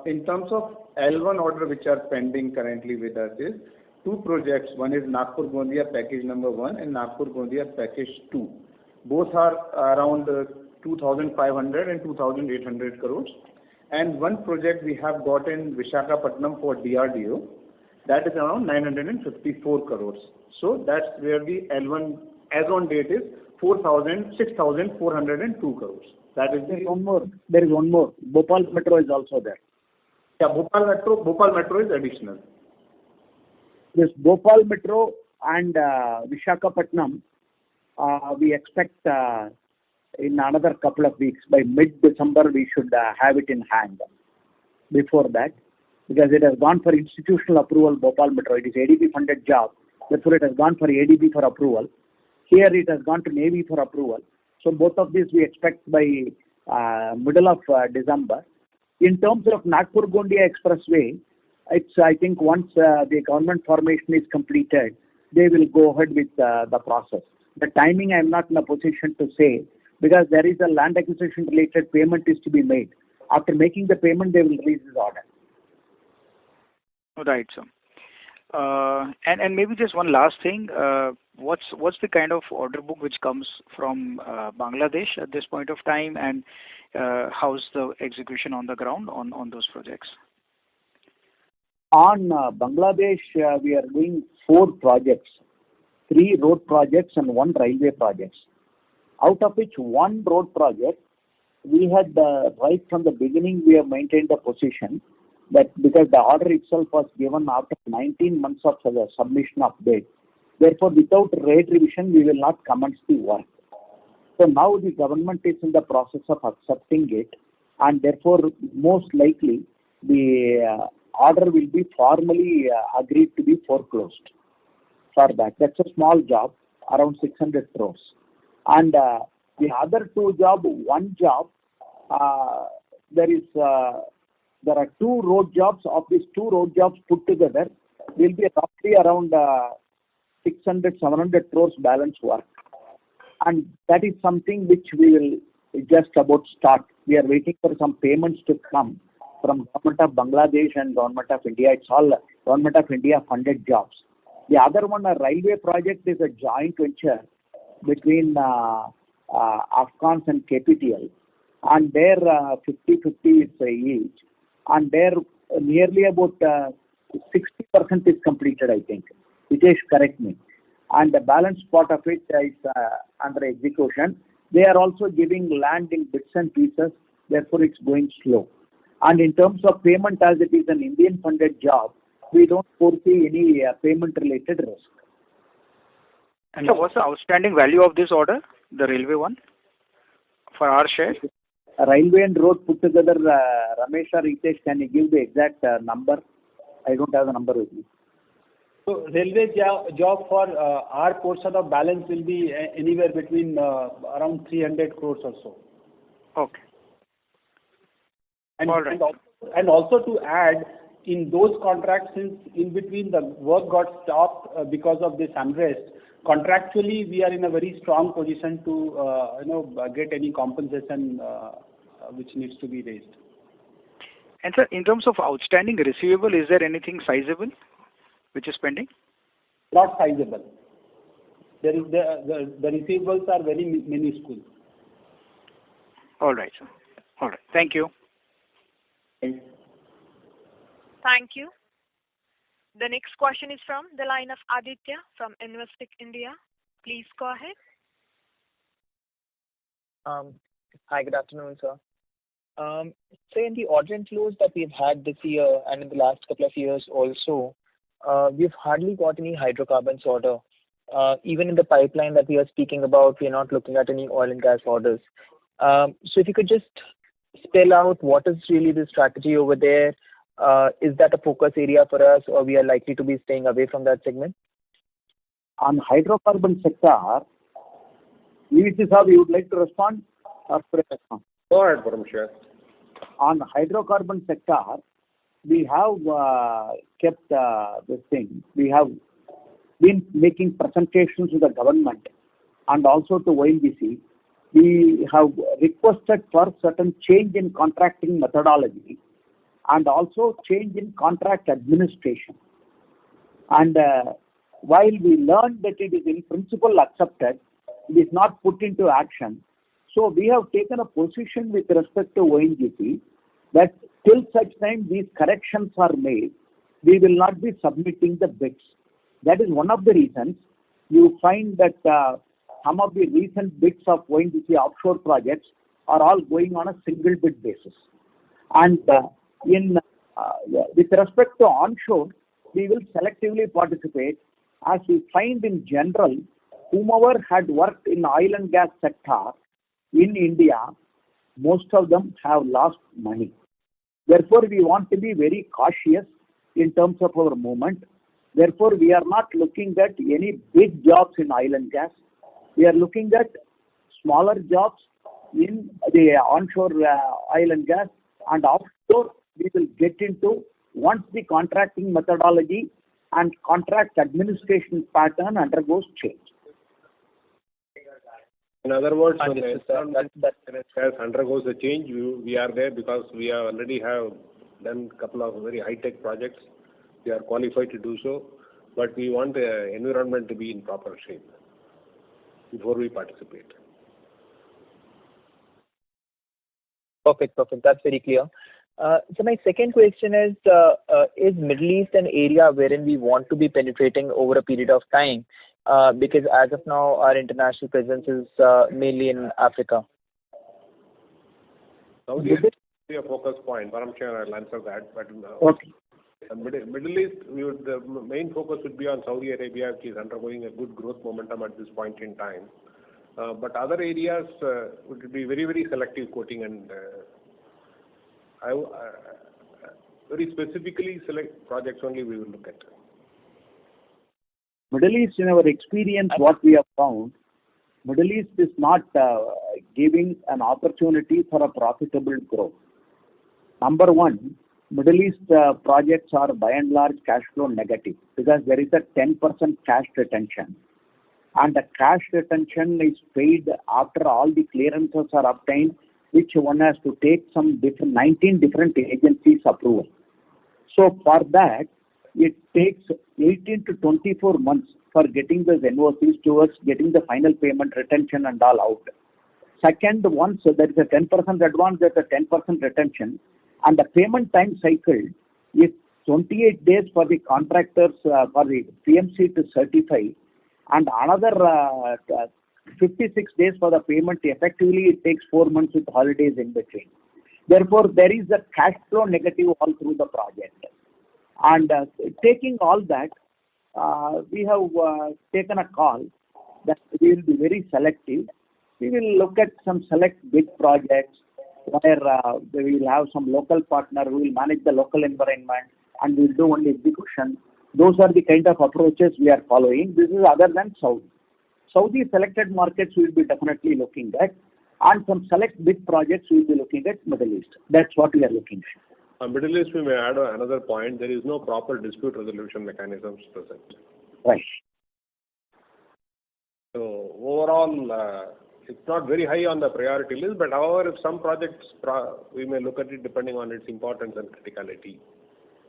Speaker 7: in terms of L1 order which are pending currently with us is two projects. One is Nagpur Gondia package number 1 and Nagpur Gondia package 2. Both are around 2,500 and 2,800 crores. And one project we have got in Visakhapatnam for DRDO, that is around 954 crores. So that's where the L1 as on date is 6,402 crores. That is
Speaker 4: There is one more. There is one more. Bhopal Metro is also there.
Speaker 7: Yeah, Bhopal Metro is additional.
Speaker 4: This Bhopal Metro and Visakhapatnam, we expect in another couple of weeks. By mid-December, we should have it in hand. Before that, because it has gone for institutional approval, Bhopal Metro. It is ADB funded job. Therefore, it has gone for ADB for approval. Here, it has gone to Navy for approval. So both of these we expect by middle of December. In terms of Nagpur Gondia Expressway, it's I think once the government formation is completed, they will go ahead with the process. The timing I am not in a position to say because there is a land acquisition related payment is to be made. After making the payment, they will release this order.
Speaker 10: Right, sir. And maybe just one last thing. What's the kind of order book which comes from Bangladesh at this point of time, and how's the execution on the ground on those projects?
Speaker 4: On Bangladesh, we are doing 4 projects, 3 road projects and 1 railway projects. Out of which 1 road project, we had right from the beginning we have maintained the position that because the order itself was given after 19 months of the submission of bid. Therefore, without rate revision, we will not commence the work. So now the government is in the process of accepting it, and therefore, most likely, the order will be formally agreed to be foreclosed for that. That's a small job, around 600 crores. And the other 2 jobs, one job, there are 2 road jobs. Of these 2 road jobs put together, will be roughly around 600-700 crores balance work. And that is something which we will just about start. We are waiting for some payments to come from Government of Bangladesh and Government of India. It's all Government of India funded jobs. The other one, a railway project, is a joint venture between Afcons and KPTL. And there 50-50 is each. And there nearly about 60% is completed, I think. Hitesh, correct me. And the balance part of it is under execution. They are also giving land in bits and pieces, therefore it's going slow. And in terms of payment, as it is an Indian funded job, we don't foresee any payment related risk.
Speaker 10: And so what's the outstanding value of this order, the railway one, for our share?
Speaker 4: Railway and road put together, Ramesh or Hitesh, can you give the exact number? I don't have the number with me.
Speaker 5: So railway job for our portion of balance will be anywhere between around 300 crores or so.
Speaker 10: Okay.
Speaker 5: And,
Speaker 10: all right.
Speaker 5: and also to add, in those contracts, since in between the work got stopped because of this unrest, contractually we are in a very strong position to get any compensation which needs to be raised.
Speaker 10: And sir, in terms of outstanding receivable, is there anything sizable which is pending?
Speaker 5: Not sizable. There is the receivables are very minuscule.
Speaker 10: All right, sir. All right. Thank you.
Speaker 1: Thank you. The next question is from the line of Aditya from Investec India. Please go ahead.
Speaker 11: Hi, good afternoon, sir. So in the order inflows that we've had this year and in the last couple of years also, we've hardly got any hydrocarbons order. Even in the pipeline that we are speaking about, we are not looking at any oil and gas orders. So if you could just spell out what is really the strategy over there. Is that a focus area for us, or we are likely to be staying away from that segment?
Speaker 4: On hydrocarbon sector, VVC sir, you would like to respond?
Speaker 3: Go ahead, Parameshwar.
Speaker 4: On hydrocarbon sector, we have kept this thing. We have been making presentations to the government and also to ONGC we have requested for certain change in contracting methodology and also change in contract administration. And while we learned that it is in principle accepted, it is not put into action. So we have taken a position with respect to ONGC that till such time these corrections are made, we will not be submitting the bids. That is one of the reasons you find that some of the recent bids of ONGC offshore projects are all going on a single bid basis. And with respect to onshore, we will selectively participate, as we find in general, whomever had worked in oil and gas sector in India, most of them have lost money. Therefore, we want to be very cautious in terms of our movement. Therefore, we are not looking at any big jobs in oil and gas. We are looking at smaller jobs in the onshore oil and gas, and offshore we will get into once the contracting methodology and contract administration pattern undergoes change.
Speaker 3: In other words, when the environment undergoes a change, we are there because we already have done a couple of very high-tech projects. We are qualified to do so, but we want the environment to be in proper shape before we participate.
Speaker 11: Perfect. That's very clear. So my second question is Middle East an area wherein we want to be penetrating over a period of time? Because as of now, our international presence is mainly in Africa.
Speaker 3: Saudi Arabia is a focus point. I'm sure I'll answer that. But
Speaker 4: okay.
Speaker 3: Middle East, the main focus would be on Saudi Arabia, which is undergoing a good growth momentum at this point in time. But other areas would be very, very selective quoting, and very specifically select projects only we will look at.
Speaker 4: Middle East, in our experience, what we have found, Middle East is not giving an opportunity for a profitable growth. Number one, Middle East projects are by and large cash flow negative because there is a 10% cash retention. And the cash retention is paid after all the clearances are obtained, which one has to take 19 different agencies' approval. So for that, it takes 18 to 24 months for getting those NOCs towards getting the final payment retention and all out. Second, once there is a 10% advance, there is a 10% retention, and the payment time cycle is 28 days for the contractors, for the PMC to certify, and another 56 days for the payment. Effectively, it takes 4 months with holidays in between. Therefore, there is a cash flow negative all through the project. And taking all that, we have taken a call that we will be very selective. We will look at some select big projects where we will have some local partner who will manage the local environment and we will do only execution. Those are the kind of approaches we are following. This is other than Saudi. Saudi selected markets we will be definitely looking at, and some select big projects we will be looking at Middle East. That's what we are looking at.
Speaker 3: Middle East, we may add another point. There is no proper dispute resolution mechanisms present.
Speaker 4: Right.
Speaker 3: So overall, it's not very high on the priority list, but however, if some projects, we may look at it depending on its importance and criticality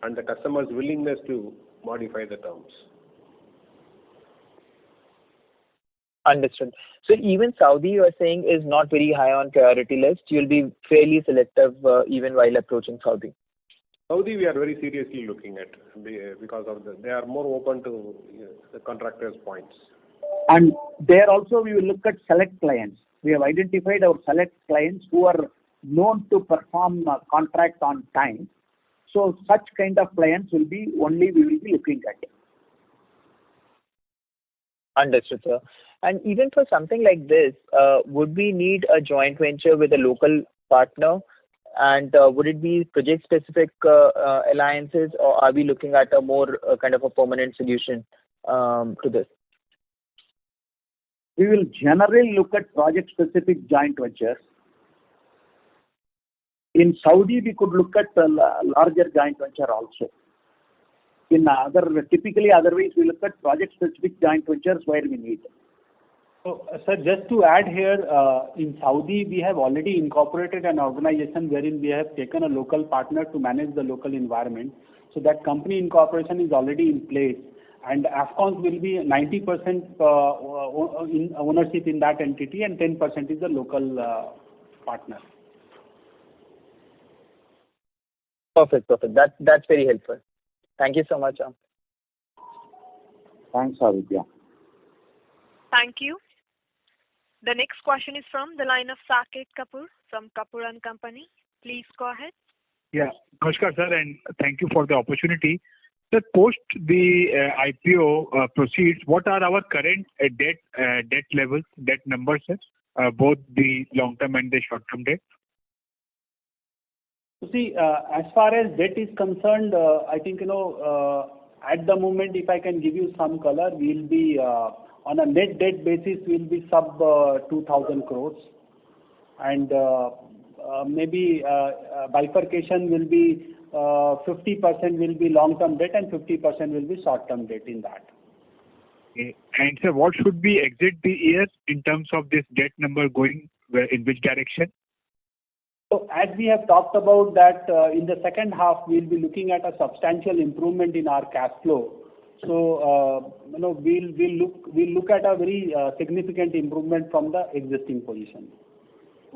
Speaker 3: and the customer's willingness to modify the terms.
Speaker 11: Understood. So even Saudi, you are saying, is not very high on priority list. You'll be fairly selective even while approaching Saudi.
Speaker 3: Saudi, we are very seriously looking at because of they are more open to the contractors' points.
Speaker 4: And there also we will look at select clients. We have identified our select clients who are known to perform contract on time. So such kind of clients will be only we will be looking at.
Speaker 11: Understood, sir. And even for something like this, would we need a joint venture with a local partner? And would it be project-specific alliances, or are we looking at a more kind of a permanent solution to this?
Speaker 4: We will generally look at project-specific joint ventures. In Saudi, we could look at a larger joint venture also. In typically otherwise, we look at project-specific joint ventures where we need.
Speaker 5: So, sir, just to add here, in Saudi, we have already incorporated an organization wherein we have taken a local partner to manage the local environment. So that company incorporation is already in place, and Afcons will be 90% in ownership in that entity, and 10% is the local partner.
Speaker 11: Perfect. That's very helpful. Thank you so much.
Speaker 4: Thanks, Aditya.
Speaker 1: Thank you. The next question is from the line of Saket Kapoor from Kapoor and Company. Please go ahead.
Speaker 12: Yeah, Namaskar, sir, and thank you for the opportunity. Sir, post the IPO proceeds, what are our current debt levels, debt numbers, sir? Both the long-term and the short-term debt?
Speaker 5: See, as far as debt is concerned, I think, at the moment, if I can give you some color, we'll be on a net debt basis, we'll be sub 2,000 crores. And maybe bifurcation will be 50% will be long-term debt and 50% will be short-term debt in that.
Speaker 12: Okay. And sir, what should we exit the year in terms of this debt number going in which direction?
Speaker 5: So as we have talked about that in the second half, we'll be looking at a substantial improvement in our cash flow. So we'll look at a very significant improvement from the existing position.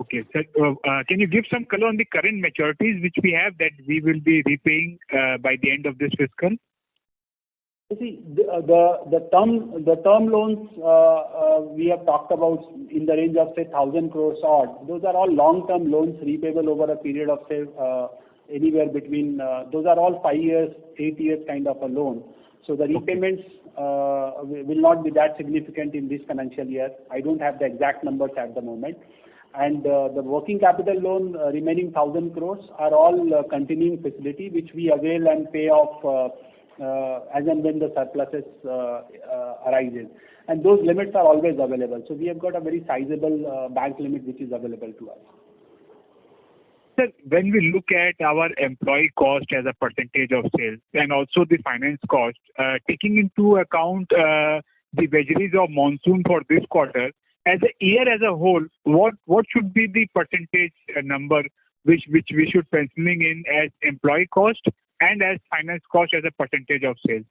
Speaker 12: Okay, sir. Can you give some color on the current maturities which we have that we will be repaying by the end of this fiscal?
Speaker 5: You see, the term loans we have talked about in the range of say 1,000 crores odd. Those are all long-term loans repayable over a period of say anywhere between. Those are all 5 years, 8 years kind of a loan. So the repayments will not be that significant in this financial year. I don't have the exact numbers at the moment. And the working capital loan remaining 1,000 crores are all continuing facility which we avail and pay off as and when the surpluses arises. And those limits are always available. So we have got a very sizable bank limit which is available to us.
Speaker 12: Sir, when we look at our employee cost as a percentage of sales and also the finance cost, taking into account the vagaries of monsoon for this quarter, as a year as a whole, what should be the percentage number which we should penciling in as employee cost and as finance cost as a percentage of sales?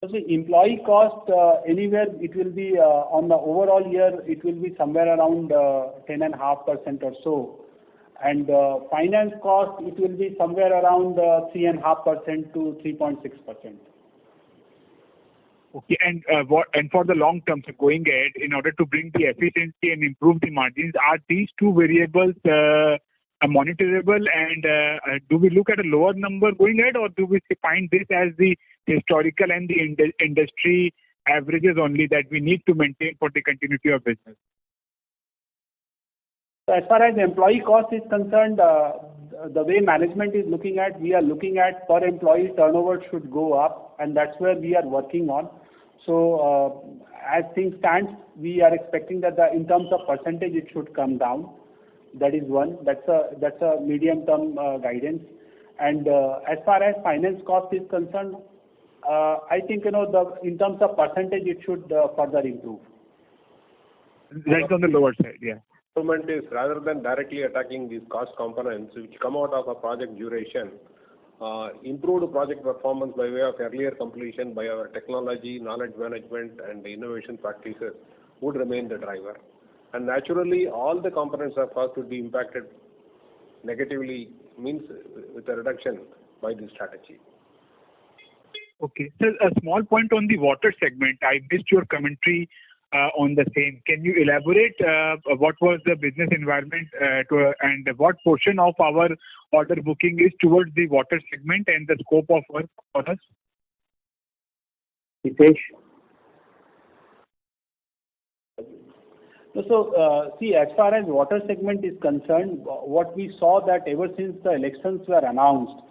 Speaker 5: So the employee cost anywhere it will be on the overall year it will be somewhere around 10.5% or so, and finance cost it will be somewhere around 3.5% to 3.6%.
Speaker 12: Okay, and for the long term, so going ahead, in order to bring the efficiency and improve the margins, are these two variables monitorable, and do we look at a lower number going ahead, or do we find this as the historical and the industry averages only that we need to maintain for the continuity of business?
Speaker 5: So as far as employee cost is concerned, the way management is looking at, we are looking at per employee turnover should go up, and that's where we are working on. So as things stand, we are expecting that in terms of percentage it should come down. That is one. That's a medium-term guidance. And as far as finance cost is concerned, I think in terms of percentage it should further improve.
Speaker 12: That's on the lower side, yeah.
Speaker 3: Government is rather than directly attacking these cost components which come out of a project duration, improved project performance by way of earlier completion by our technology, knowledge management and innovation practices would remain the driver. And naturally, all the components of cost would be impacted negatively, means with a reduction by this strategy.
Speaker 12: Okay. So a small point on the water segment. I missed your commentary on the same. Can you elaborate what was the business environment and what portion of our order booking is towards the water segment and the scope of work for us?
Speaker 4: Hitesh?
Speaker 5: So, see, as far as water segment is concerned, what we saw that ever since the elections were announced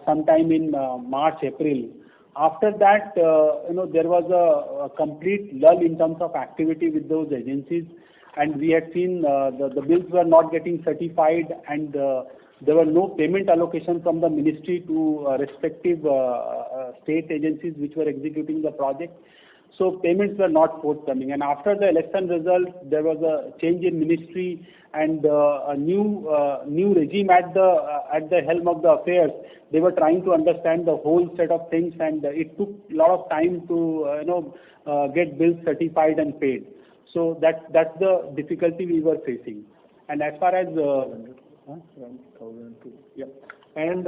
Speaker 5: sometime in March, April, after that, there was a complete lull in terms of activity with those agencies, and we had seen the bills were not getting certified, and there were no payment allocation from the ministry to respective state agencies which were executing the project. so payments were not forthcoming. And after the election results, there was a change in ministry and a new regime at the helm of the affairs. They were trying to understand the whole set of things, and it took a lot of time to get bills certified and paid. So that's the difficulty we were facing. And as far as
Speaker 7: yeah. And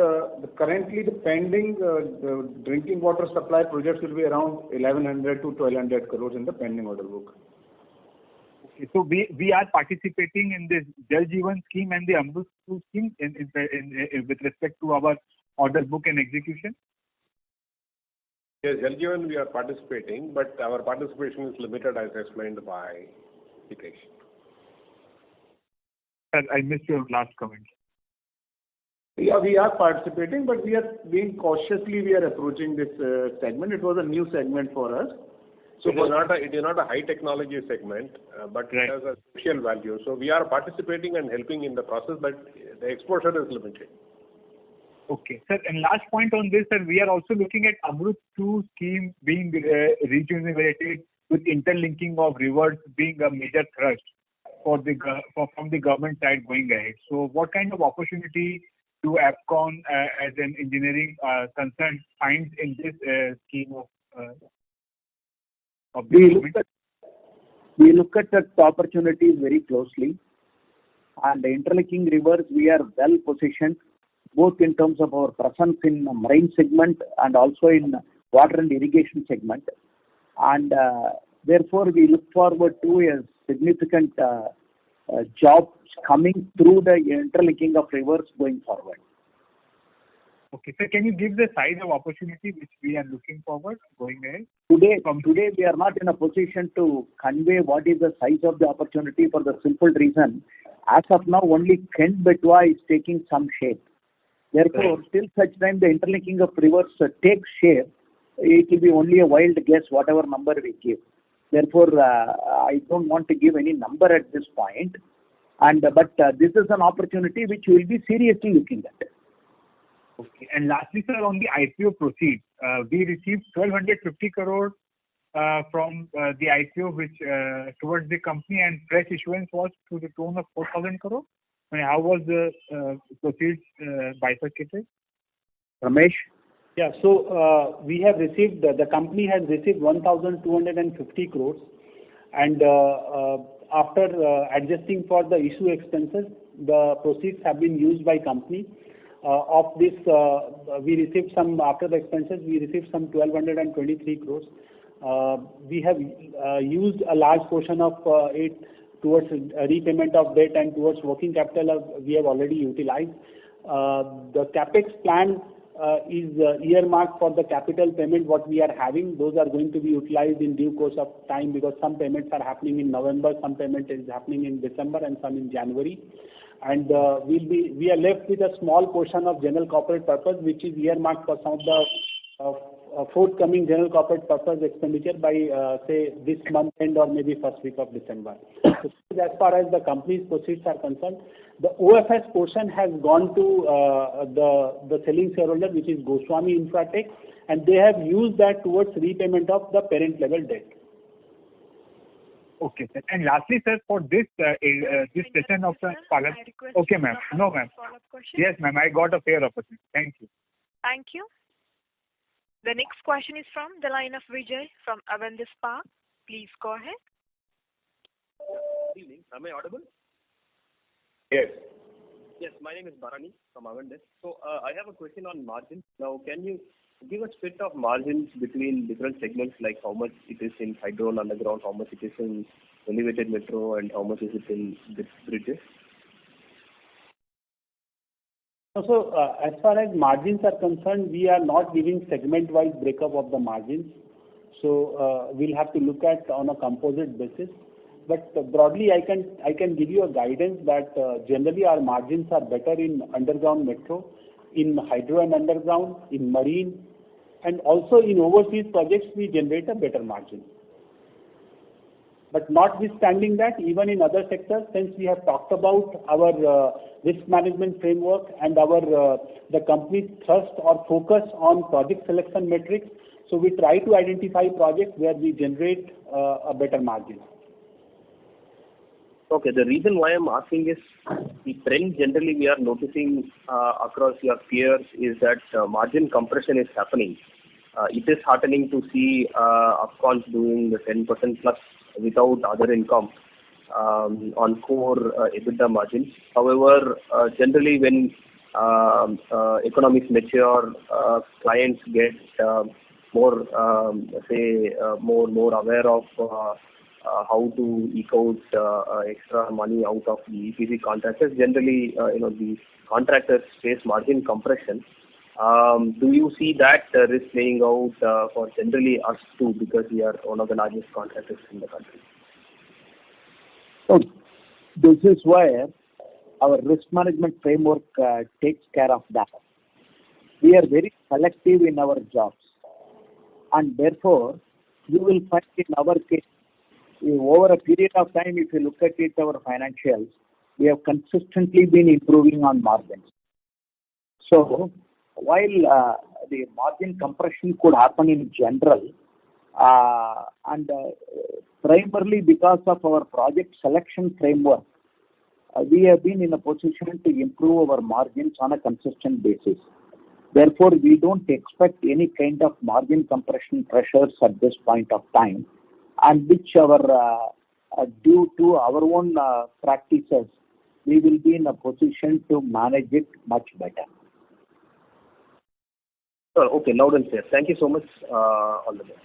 Speaker 7: currently the pending the drinking water supply projects will be around 1100 to 1200 crores in the pending order book.
Speaker 12: Okay, so we are participating in this Jal Jeevan scheme and the Amrut scheme in with respect to our order book and execution.
Speaker 3: Yes, Jal Jeevan we are participating, but our participation is limited as explained by Hitesh.
Speaker 12: Sir, I missed your last comment.
Speaker 7: Yeah, we are participating, but we are being cautiously. We are approaching this segment. It was a new segment for us.
Speaker 3: So it is not a high technology segment, but
Speaker 12: right.
Speaker 3: It has a social value. So we are participating and helping in the process, but the exposure is limited.
Speaker 12: Okay, sir. And last point on this, sir, we are also looking at Amrut 2 scheme being rejuvenated with interlinking of rivers being a major thrust from the government side going ahead. So, what kind of opportunity do Afcon as an engineering concern finds in this scheme of the government?
Speaker 4: We look at the opportunities very closely, and the interlinking rivers we are well positioned, both in terms of our presence in the marine segment and also in water and irrigation segment, and therefore we look forward to a significant jobs coming through the interlinking of rivers going forward.
Speaker 12: Okay, so can you give the size of opportunity which we are looking forward going ahead?
Speaker 4: Today we are not in a position to convey what is the size of the opportunity for the simple reason, as of now only Kent Betwa is taking some shape. Therefore, till such time the interlinking of rivers takes shape, it will be only a wild guess whatever number we give. Therefore, I don't want to give any number at this point. But this is an opportunity which we will be seriously looking at.
Speaker 12: Okay. And lastly, sir, on the IPO proceeds, we received 1,250 crore from the IPO which towards the company, and fresh issuance was to the tune of 4,000 crore. I mean, how was the proceeds bifurcated?
Speaker 4: Ramesh?
Speaker 5: Yeah, so we have received, the company has received 1,250 crores, and after adjusting for the issue expenses, the proceeds have been used by company. Of this, we received some, after the expenses, we received some 1,223 crores. We have used a large portion of it towards repayment of debt and towards working capital we have already utilized. The capex plan is earmarked for the capital payment what we are having. Those are going to be utilized in due course of time, because some payments are happening in November, some payment is happening in December, and some in January. And we are left with a small portion of general corporate purpose, which is earmarked for some of the forthcoming general corporate purpose expenditure by say this month end or maybe first week of December. So as far as the company's proceeds are concerned, the OFS portion has gone to the selling shareholder, which is Goswami Infratech, and they have used that towards repayment of the parent level debt.
Speaker 12: Okay, sir. And lastly, sir, for this session of the Palat. Okay, ma'am. No, ma'am. Yes, ma'am. I got a fair opportunity. Thank you.
Speaker 1: Thank you. The next question is from the line of Vijay from Avendus Spark. Please go ahead.
Speaker 13: Good evening. Am I audible?
Speaker 3: Yes.
Speaker 13: Yes, my name is Bharani from Avendus. So I have a question on margins. Now, can you give a split of margins between different segments, like how much it is in hydro and underground, how much it is in elevated metro, and how much is it in the bridges?
Speaker 5: So, as far as margins are concerned, we are not giving segment-wise breakup of the margins. So, we'll have to look at on a composite basis. But broadly, I can give you a guidance that generally our margins are better in underground metro, in hydro and underground, in marine, and also in overseas projects we generate a better margin. But notwithstanding that, even in other sectors, since we have talked about our risk management framework and our the company's thrust or focus on project selection metrics, So we try to identify projects where we generate a better margin.
Speaker 13: Okay, the reason why I'm asking is the trend generally we are noticing across your peers is that margin compression is happening. It is heartening to see Afcons doing the 10% plus without other income on core EBITDA margins. However, generally when economics mature, clients get more aware of how to eke out extra money out of the EPC contractors. Generally, the contractors face margin compression. Do you see that risk playing out for generally us too, because we are one of the largest contractors in the country?
Speaker 4: So this is where our risk management framework takes care of that. We are very selective in our jobs, and therefore you will find in our case, over a period of time, if you look at it, our financials, we have consistently been improving on margins. So while the margin compression could happen in general, and primarily because of our project selection framework, we have been in a position to improve our margins on a consistent basis. Therefore, we don't expect any kind of margin compression pressures at this point of time, and which due to our own practices, we will be in a position to manage it much better.
Speaker 13: Okay, loud and clear. Thank you so much. All the best.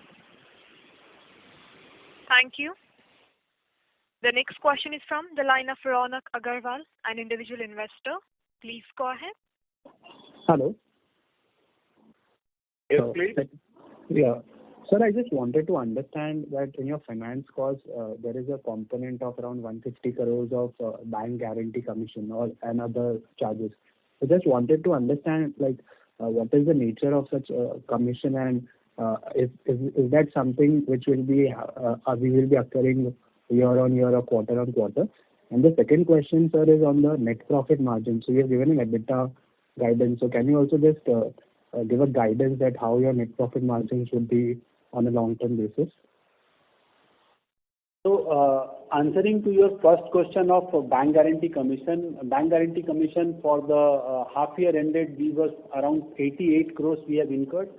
Speaker 1: Thank you. The next question is from the line of Ronak Agarwal, an individual investor. Please go ahead.
Speaker 14: Hello.
Speaker 3: Yes, please.
Speaker 14: Yeah. Sir, I just wanted to understand that in your finance cost, there is a component of around 150 crores of bank guarantee commission and other charges. I just wanted to understand, what is the nature of such commission, and is that something which will be we will be occurring year on year or quarter on quarter? And the second question, sir, is on the net profit margin. So you have given an EBITDA guidance. So can you also just give a guidance that how your net profit margins would be on a long-term basis?
Speaker 5: So, answering to your first question of bank guarantee commission for the half year ended, we was around 88 crores we have incurred.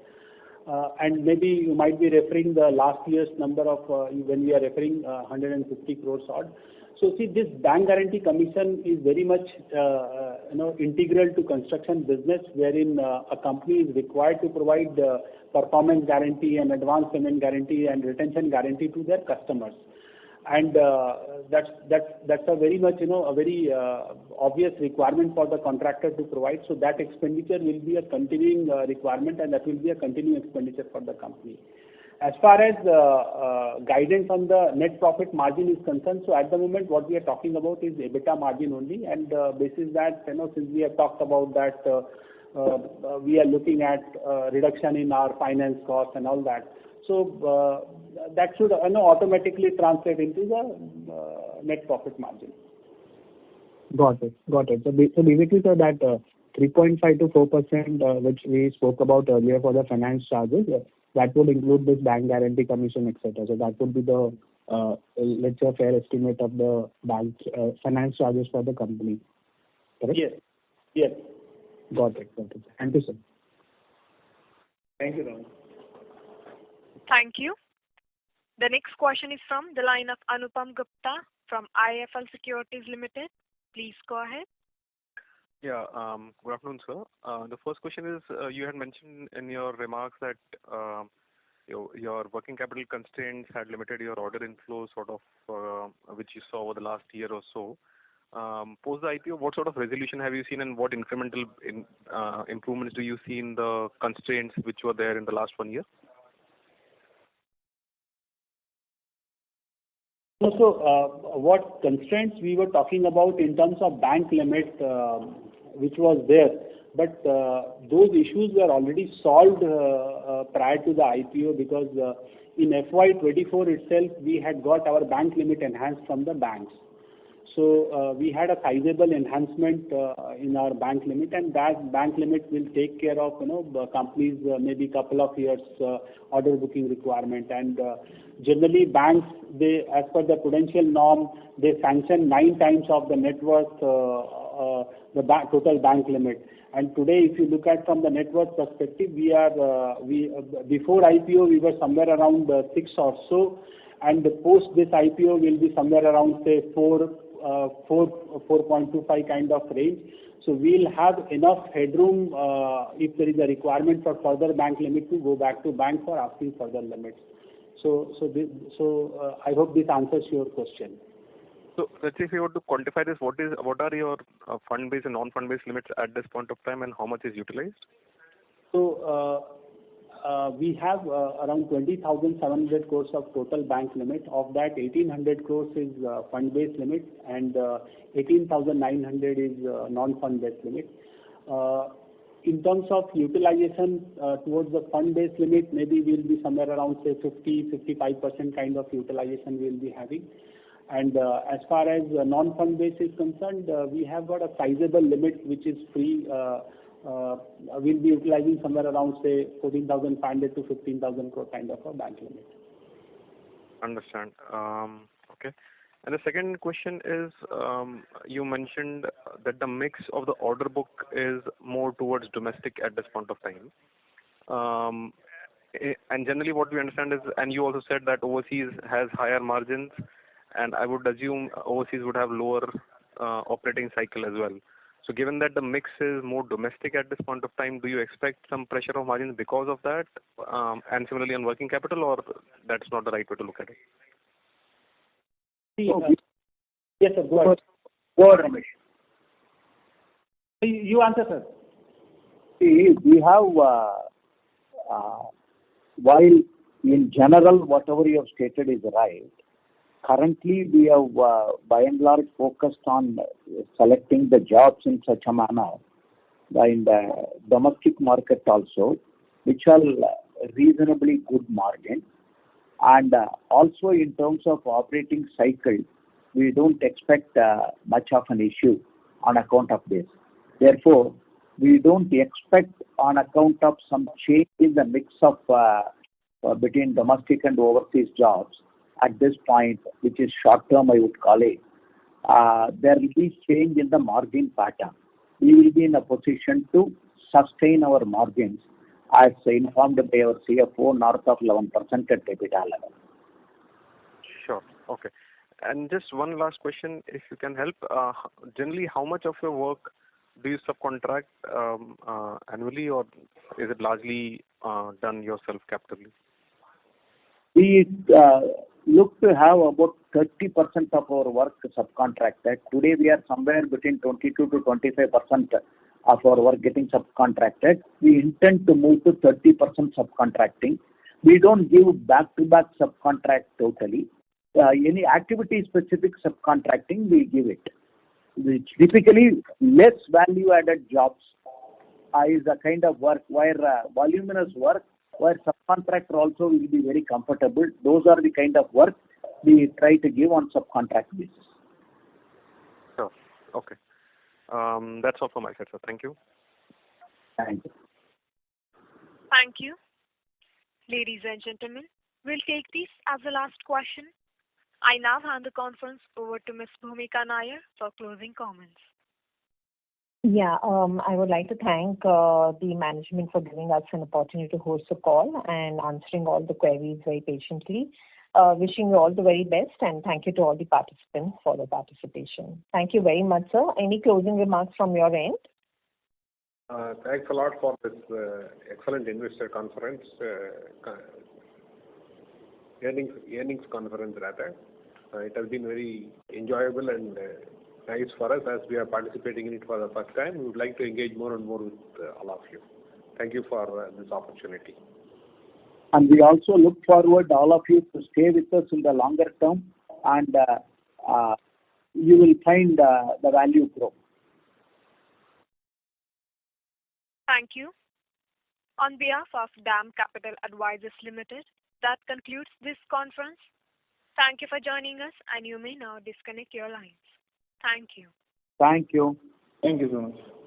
Speaker 5: And maybe you might be referring the last year's number of when we are referring 150 crores odd. So see, this bank guarantee commission is very much integral to construction business, wherein a company is required to provide performance guarantee and advance payment guarantee and retention guarantee to their customers. And that's a very much a very obvious requirement for the contractor to provide. So that expenditure will be a continuing requirement, and that will be a continuing expenditure for the company. As far as guidance on the net profit margin is concerned, so at the moment what we are talking about is EBITDA margin only, and basis that since we have talked about that we are looking at reduction in our finance costs and all that. So that should automatically translate into the net profit margin.
Speaker 14: Got it. So basically, sir, that 3.5 to 4% which we spoke about earlier for the finance charges, that would include this bank guarantee commission, etc. So that would be the let's say fair estimate of the bank finance charges for the company. Correct?
Speaker 5: Yes.
Speaker 14: Got it. Thank you, sir.
Speaker 3: Thank you, Ram.
Speaker 1: Thank you. The next question is from the line of Anupam Gupta from IIFL Securities Limited. Please go ahead.
Speaker 15: Yeah, good afternoon, sir. The first question is, you had mentioned in your remarks that your working capital constraints had limited your order inflow, sort of, which you saw over the last year or so. Post the IPO, what sort of resolution have you seen, and what incremental improvements do you see in the constraints which were there in the last 1 year?
Speaker 5: So, what constraints we were talking about in terms of bank limit, which was there, but those issues were already solved prior to the IPO, because in FY24 itself we had got our bank limit enhanced from the banks. So we had a sizable enhancement in our bank limit, and that bank limit will take care of the company's maybe couple of years order booking requirement. And generally banks, they, as per the prudential norm, they sanction 9 times of the net worth, total bank limit. And today, if you look at from the net worth perspective, before IPO we were somewhere around 6 or so, and post this IPO will be somewhere around say 4.25 kind of range. So we'll have enough headroom if there is a requirement for further bank limit to go back to bank for asking further limits. So I hope this answers your question.
Speaker 15: So let's say if you were to quantify this, what are your fund-based and non-fund-based limits at this point of time, and how much is utilized?
Speaker 5: So we have around 20,700 crores of total bank limit. Of that, 1,800 crores is fund-based limit, and 18,900 is non-fund-based limit. In terms of utilization towards the fund-based limit, maybe we'll be somewhere around say 50-55% kind of utilization we'll be having. And as far as non-fund based is concerned, we have got a sizable limit which is free. We'll be utilizing somewhere around say 14,500 to 15,000 crore kind of a bank limit.
Speaker 15: Understand. Okay. And the second question is, you mentioned that the mix of the order book is more towards domestic at this point of time. And generally what we understand is, and you also said that overseas has higher margins, and I would assume overseas would have lower operating cycle as well. So given that the mix is more domestic at this point of time, do you expect some pressure of margins because of that? And similarly on working capital, or that's not the right way to look at it?
Speaker 5: Yes, sir. Go ahead.
Speaker 4: Go ahead, Ramesh.
Speaker 5: You answer, sir.
Speaker 4: See, we have, while in general whatever you have stated is right, currently we have by and large focused on selecting the jobs in such a manner in the domestic market also, which are reasonably good margin. And also in terms of operating cycle, we don't expect much of an issue on account of this. Therefore, we don't expect on account of some change in the mix of between domestic and overseas jobs at this point, which is short term I would call it, there will be change in the margin pattern. We will be in a position to sustain our margins as informed by our CFO north of 11% at EBITDA level.
Speaker 15: Sure. Okay. And just one last question, if you can help. Generally, how much of your work do you subcontract annually, or is it largely done yourself capitally?
Speaker 4: We look to have about 30% of our work subcontracted. Today we are somewhere between 22 to 25% of our work getting subcontracted. We intend to move to 30% subcontracting. We don't give back-to-back subcontract totally. Any activity-specific subcontracting, we give it. Which typically less value-added jobs is a kind of work where voluminous work, where subcontractor also will be very comfortable. Those are the kind of work we try to give on subcontract basis.
Speaker 15: Sure. Okay. That's all from my side, sir. Thank you.
Speaker 4: Thank you.
Speaker 1: Thank you. Ladies and gentlemen, we'll take this as the last question. I now hand the conference over to Ms. Bhumika Nair for closing comments.
Speaker 2: Yeah, I would like to thank the management for giving us an opportunity to host the call and answering all the queries very patiently. Wishing you all the very best, and thank you to all the participants for the participation. Thank you very much, sir. Any closing remarks from your end?
Speaker 3: Thanks a lot for this excellent investor conference, earnings conference rather. It has been very enjoyable and nice for us as we are participating in it for the first time. We would like to engage more and more with all of you. Thank you for this opportunity.
Speaker 4: And we also look forward all of you to stay with us in the longer term, and you will find the value grow.
Speaker 1: Thank you. On behalf of DAM Capital Advisors Limited, that concludes this conference. Thank you for joining us, and you may now disconnect your lines. Thank you.
Speaker 4: Thank you.
Speaker 7: Thank you so much.